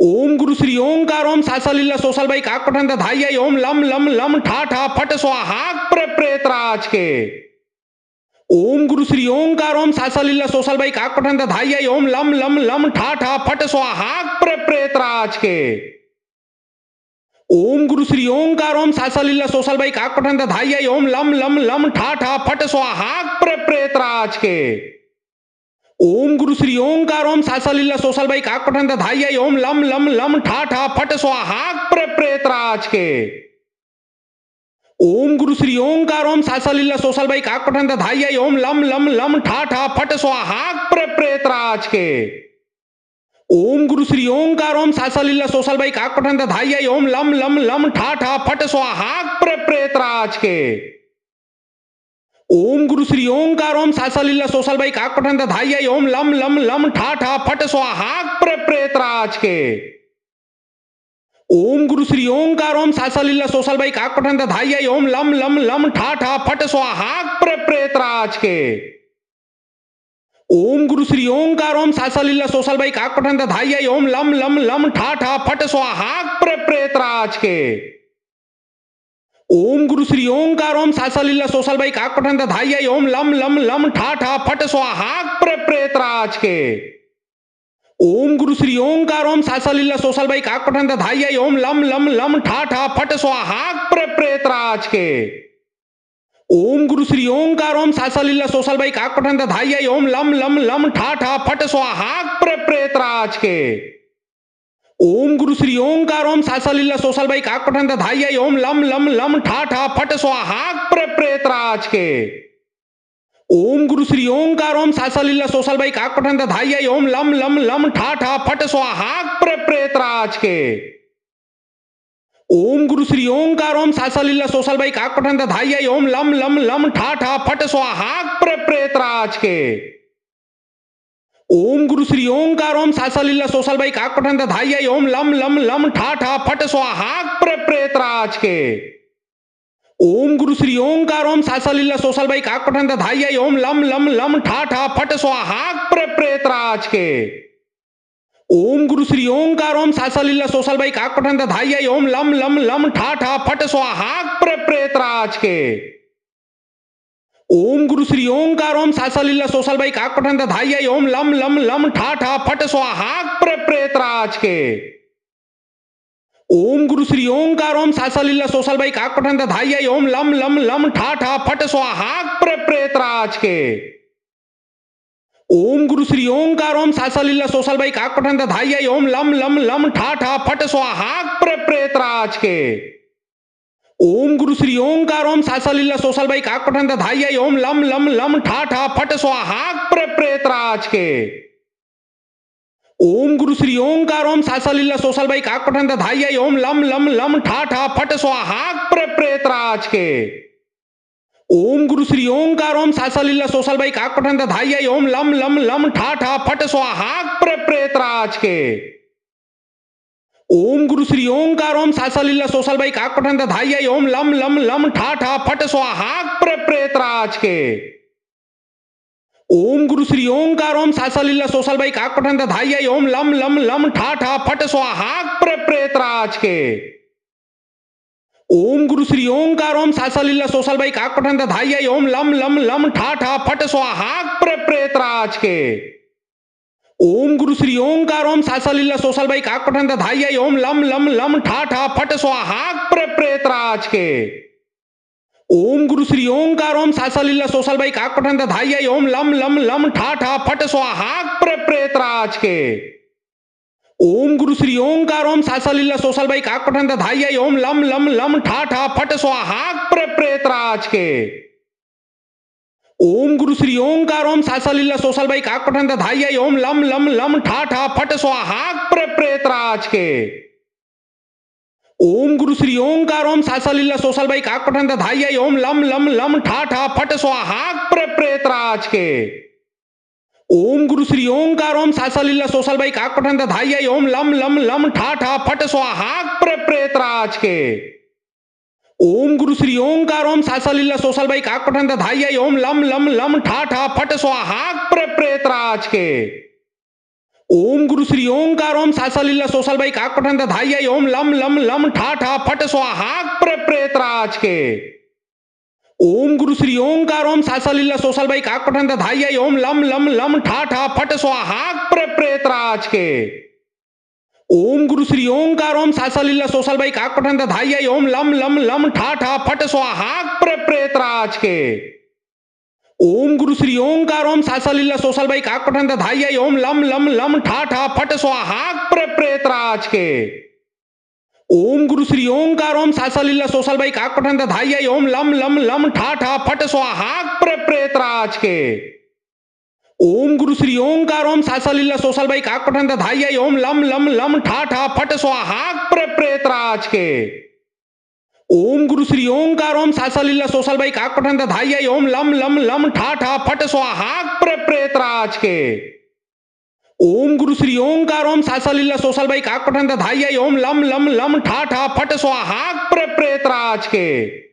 ओम गुरु श्री ओंकार ओम सासा लीला सोसल बाई काक पठन धाई ओम लम लम लम ठा ठा फट स्वाहा प्रेत राज के। ओम गुरु श्री ओंकार ओम सासा लीला सोसल बाई काक पठन धाई ओम लम लम लम ठा ठा फट स्वाहा प्रेत राज के। ओम गुरु श्री ओंकार ओम सासा लीला सोसल बाई काक पठन धाई ओम लम लम लम ठा ठा फट स्वाहा प्रेत राज के। ओम गुरु श्री ओंकार ओम सासा लीला सोसल बाई काक पठन धाई ओम लम लम लम ठा ठा फट स्वाहा प्रेत राज के। ओम गुरु श्री ओंकार ओम सासा लीला सोसल बाई काक पठन धाई ओम लम लम लम ठा ठा फट स्वाहा प्रेत राज के। ओम गुरु श्री ओंकार ओम सासा लीला सोसल बाई काक पठन धाई ओम लम लम लम ठा ठा फट स्वाहा प्रेत राज के। ओम गुरु श्री ओंकार ओम सासा लीला सोसल बाई काक पठन धाई ओम लम लम लम ठा ठा फट स्वाहा प्रेत राज के। ओम गुरु श्री ओंकार ओम सासा लीला सोसल बाई काक पठन धाई ओम लम लम लम ठा ठा फट स्वाहा प्रेत राज के। ओम गुरु श्री ओंकार ओम सासा लीला सोसल बाई काक पठन धाई ओम लम लम लम ठा ठा फट स्वाहा प्रेत राज के। ओम गुरु श्री ओंकार ओम सासा लीला सोसल बाई काक पठन धाई ओम लम लम लम ठा ठा फट स्वाहा प्रेत राज के। ओम गुरु श्री ओंकार ओम सासा लीला सोसल बाई काक पठन धाई ओम लम लम लम ठा ठा फट स्वाहा प्रेत राज के। ओम गुरु श्री ओंकार ओम सासा लीला सोसल बाई काक पठन धाई ओम लम लम लम ठा ठा फट स्वाहा प्रेत राज के। ओम गुरु श्री ओंकार ओम सासा लीला सोसल बाई काक पठन धाई ओम लम लम लम ठा ठा फट स्वाहा प्रेत राज के। ओम गुरु श्री ओंकार ओम सासा लीला सोसल बाई काक पठन धाई ओम लम लम लम ठा ठा फट स्वाहा प्रेत राज के। ओम गुरु श्री ओंकार ओम सासा लीला सोसल बाई काक पठन धाई ओम लम लम लम ठा ठा फट स्वाहा प्रेत राज के। ओम गुरु श्री ओंकार ओम सासा लीला सोसल बाई काक पठन धाई ओम लम लम लम ठा ठा फट स्वाहा प्रेत राज के। ओम गुरु श्री ओंकार ओम सासा लीला सोसल बाई काक पठन धाई ओम लम लम लम ठा ठा फट स्वाहा प्रेत राज के। ओम गुरु श्री ओंकार ओम सासा लीला सोसल बाई काक पठन धाई ओम लम लम लम ठा ठा फट स्वाहा प्रेत राज के। ओम गुरु श्री ओंकार ओम सासा लीला सोसल बाई काक पठन धाई ओम लम लम लम ठा ठा फट स्वाहा प्रेत राज के। ओम गुरु श्री ओंकार ओम सासा लीला सोसल बाई काक पठन धाई ओम लम लम लम ठा ठा फट स्वाहा प्रेत राज के। ओम गुरु श्री ओंकार ओम सासा लीला सोसल बाई काक पठन धाई ओम लम लम लम ठा ठा फट स्वाहा प्रेत राज के। ओम गुरु श्री ओंकार ओम सासा लीला सोसल बाई काक पठन धाई ओम लम लम लम ठा ठा फट स्वाहा प्रेत राज के। ओम गुरु श्री ओंकार ओम सासा लीला सोसल बाई काक पठन धाई ओम लम लम लम ठा ठा फट स्वाहा प्रेत राज के। ओम गुरु श्री ओंकार ओम सासा लीला सोसल बाई काक पठन धाई ओम लम लम लम ठा ठा फट स्वाहा प्रेत राज के। ओम गुरु श्री ओंकार ओम सासा लीला सोसल बाई काक पठन धाई ओम लम लम लम ठा ठा फट स्वाहा प्रेत राज के। ओम गुरु श्री ओंकार ओम सासा लीला सोसल बाई काक पठन धाई ओम लम लम लम ठा ठा फट स्वाहा प्रेत राज के। ओम गुरु श्री ओंकार ओम सासा लीला सोसल बाई काक पठन धाई ओम लम लम लम ठा ठा फट स्वाहा प्रेत राज के। ओम गुरु श्री ओंकार ओम सासा लीला सोसल बाई काक पठन धाई ओम लम लम लम ठा ठा फट स्वाहा प्रेत राज के। ओम गुरु श्री ओंकार ओम सासा लीला सोसल बाई काक पठन धाई ओम लम लम लम ठा ठा फट स्वाहा प्रेत राज के। ओम गुरु श्री ओंकार ओम सासा लीला सोसल बाई काक पठन धाई ओम लम लम लम ठा ठा फट स्वाहा प्रेत राज के। ओम गुरु श्री ओंकार ओम सासा लीला सोसल बाई काक पठन धाई ओम लम लम लम ठा ठा फट स्वाहा प्रेत राज के। ओम गुरु श्री ओंकार ओम सासा लीला सोसल बाई काक पठन धाई ओम लम लम लम ठा ठा फट स्वाहा प्रेत राज के। ओम गुरु श्री ओंकार ओम सासा लीला सोसल बाई काक पठन धाई ओम लम लम लम ठा ठा फट स्वाहा प्रेत राज के। ओम गुरु श्री ओंकार ओम सासा लीला सोसल बाई काक पठन धाई ओम लम लम लम ठा ठा फट स्वाहा प्रेत राज के। ओम गुरु श्री ओंकार ओम सासा लीला सोसल बाई काक पठन धाई ओम लम लम लम ठा ठा फट स्वाहा प्रेत राज के। ओम गुरु श्री ओंकार ओम सासा लीला सोसल बाई काक पठन धाई ओम लम लम लम ठा ठा फट स्वाहा प्रेत राज के। ओम गुरु श्री ओंकार ओम सासा लीला सोसल बाई काक पठन धाई ओम लम लम लम ठा ठा फट स्वाहा प्रेत राज के। ओम गुरु श्री ओंकार ओम सासा लीला सोसल बाई काक पठन धाई ओम लम लम लम ठा ठा फट स्वाहा प्रेत राज के। ओम गुरु श्री ओंकार ओम सासा लीला सोसल बाई काक पठन धाई ओम लम लम लम ठा ठा फट स्वाहा प्रेत राज के। ओम गुरु श्री ओंकार ओम सासा लीला सोसल बाई काक पठन धाई ओम लम लम लम ठा ठा फट स्वाहा प्रेत राज के। ओम गुरु श्री ओंकार ओम सासा लीला सोसल बाई काक पठन धाई ओम लम लम लम ठा ठा फट स्वाहा प्रेत राज के। ओम गुरु श्री ओंकार ओम सासा लीला सोसल बाई काक पठन धाई ओम लम लम लम ठा ठा फट स्वाहा प्रेत राज के।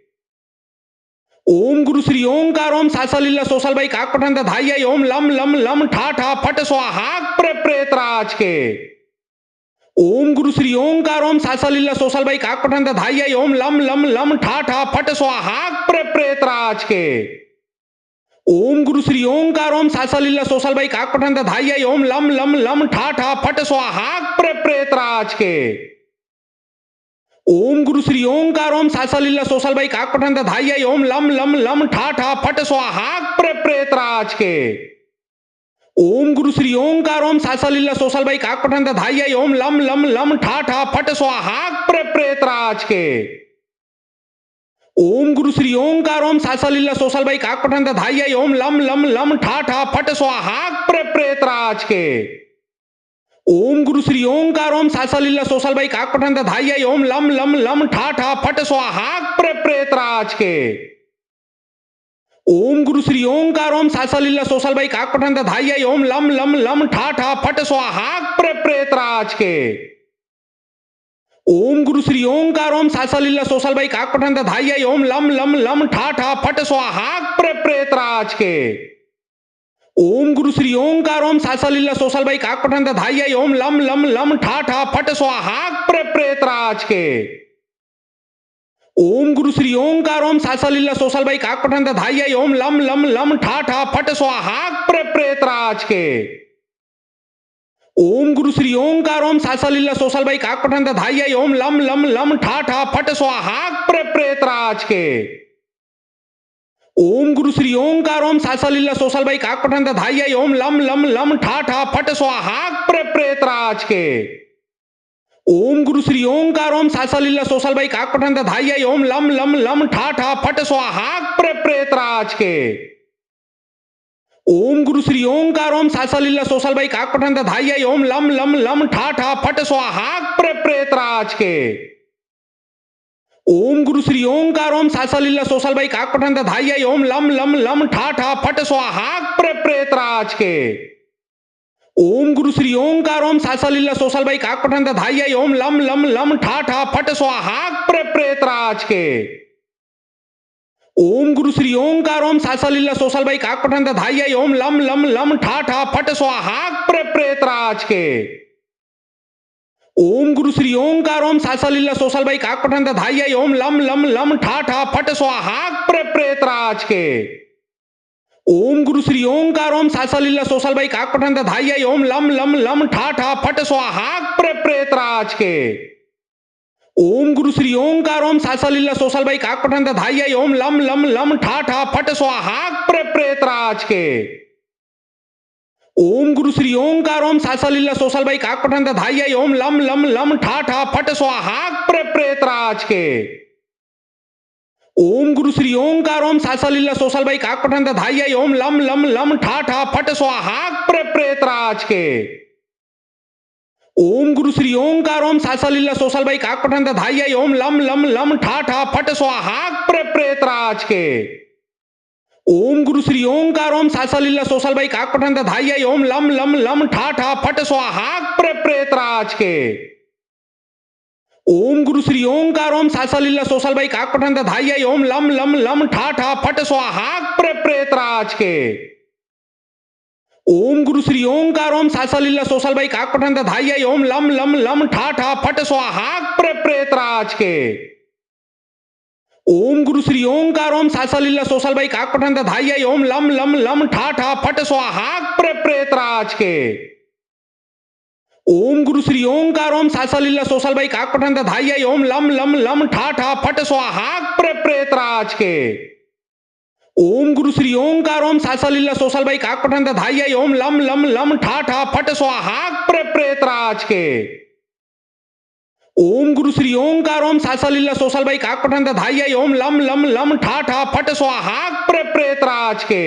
ओम गुरु श्री ओंकार ओम सासा लीला सोसल बाई काक पठन धाई ओम लम लम लम ठा ठा फट स्वाहा प्रेत राज के। ओम गुरु श्री ओंकार ओम सासा लीला सोसल बाई काक पठन धाई ओम लम लम लम ठा ठा फट स्वाहा प्रेत राज के। ओम गुरु श्री ओंकार ओम सासा लीला सोसल बाई काक पठन धाई ओम लम लम लम ठा ठा फट स्वाहा प्रेत राज के। ओम गुरु श्री ओंकार ओम सासा लीला सोसल बाई काक पठन धाई ओम लम लम लम ठा ठा फट स्वाहा प्रेत राज के। ओम गुरु श्री ओंकार ओम सासा लीला सोसल बाई काक पठन धाई ओम लम लम लम ठा ठा फट स्वाहा प्रेत राज के। ओम गुरु श्री ओंकार ओम सासा लीला सोसल बाई काक पठन धाई ओम लम लम लम ठा ठा फट स्वाहा प्रेत राज के। ओम गुरु श्री ओंकार ओम सासा लीला सोसल बाई काक पठन धाई ओम लम लम लम ठा ठा फट स्वाहा प्रेत राज के। ओम गुरु श्री ओंकार ओम सासा लीला सोसल बाई काक पठन धाई ओम लम लम लम ठा ठा फट स्वाहा प्रेत राज के। ओम गुरु श्री ओंकार ओम सासा लीला सोसल बाई काक पठन धाई ओम लम लम लम ठा ठा फट स्वाहा प्रेत राज के। ओम गुरु श्री ओंकार ओम सासा लीला सोसल बाई काक पठन धाई ओम लम लम लम ठा ठा फट स्वाहा प्रेत राज के। ओम गुरु श्री ओंकार ओम सासा लीला सोसल बाई काक पठन धाई ओम लम लम लम ठा ठा फट स्वाहा प्रेत राज के। ओम गुरु श्री ओंकार ओम सासा लीला सोसल बाई काक पठन धाई ओम लम लम लम ठा ठा फट स्वाहा प्रेत राज के। ओम गुरु श्री ओंकार ओम सासा लीला सोसल बाई काक पठन धाई ओम लम लम लम ठा ठा फट स्वाहा प्रेत राज के। ओम गुरु श्री ओंकार ओम सासा लीला सोसल बाई काक पठन धाई ओम लम लम लम ठा ठा फट स्वाहा प्रेत राज के। ओम गुरु श्री ओंकार ओम सासा लीला सोसल बाई काक पठन धाई ओम लम लम लम ठा ठा फट स्वाहा प्रेत राज के। ओम गुरु श्री ओंकार ओम सासा लीला सोसल बाई काक पठन धाई ओम लम लम लम ठा ठा फट स्वाहा प्रेत राज के। ओम गुरु श्री ओंकार ओम सासा लीला सोसल बाई काक पठन धाई ओम लम लम लम ठा ठा फट स्वाहा प्रेत राज के। ओम गुरु श्री ओंकार ओम सासा लीला सोसल बाई काक पठन धाई ओम लम लम लम ठा ठा फट स्वाहा प्रेत राज के। ओम गुरु श्री ओंकार ओम सासा लीला सोसल बाई काक पठन धाई ओम लम लम लम ठा ठा फट स्वाहा प्रेत राज के। ओम गुरु श्री ओंकार ओम सालसा लीला सोसल बाई काक पठन धाई ओम लम लम लम ठा ठा फट स्वाहाक प्रेत राज के। ओम गुरु श्री ओंकार ओम सालसा लीला सोसल बाई काक पठन धाई ओम लम लम लम ठा ठा फट स्वाहाक प्रेत राज के। ओम गुरु श्री ओंकार ओम सालसा लीला सोसल बाई काक पठन धाई ओम लम लम लम ठा ठा फट स्वाहाक प्रेत राज के। ओम गुरु श्री ओंकार ओम सालसा लीला सोसल बाई काक पठन धाई ओम लम लम लम ठा ठा फट स्वाहाक प्रेत राज के। ओम गुरु श्री ओंकार ओम सालसा लीला सोसल बाई काक पठन धाई ओम लम लम लम ठा ठा फट स्वाहाक प्रेत राज के। ओम गुरु श्री ओंकार ओम सालसा लीला सोसल बाई काक पठन धाई ओम लम लम लम ठा ठा फट स्वाहाक प्रेत राज के। ओम गुरु श्री ओंकार ओम सालसा लीला सोसल बाई काक पठन धाई ओम लम लम लम ठा ठा फट स्वाहाक प्रेत राज के। ओम गुरु श्री ओंकार ओम सालसा लीला सोसल बाई काक पठन धाई ओम लम लम लम ठा ठा फट स्वाहाक प्रेत राज के। ओम गुरु श्री ओंकार ओम सालसा लीला सोसल बाई काक पठन धाई ओम लम लम लम ठा ठा फट स्वाहाक प्रेत राज के। ओम गुरु श्री ओंकार ओम सालसा लीला सोसल बाई काक पठन धाई ओम लम लम लम ठा ठा फट स्वाहाक प्रेत राज के। ओम गुरु श्री ओंकार ओम सालसा लीला सोसल बाई काक पठन धाई ओम लम लम लम ठा ठा फट स्वाहाक प्रेत राज के। ओम गुरु श्री ओंकार ओम सालसा लीला सोसल बाई काक पठन धाई ओम लम लम लम ठा ठा फट स्वाहाक प्रेत राज के।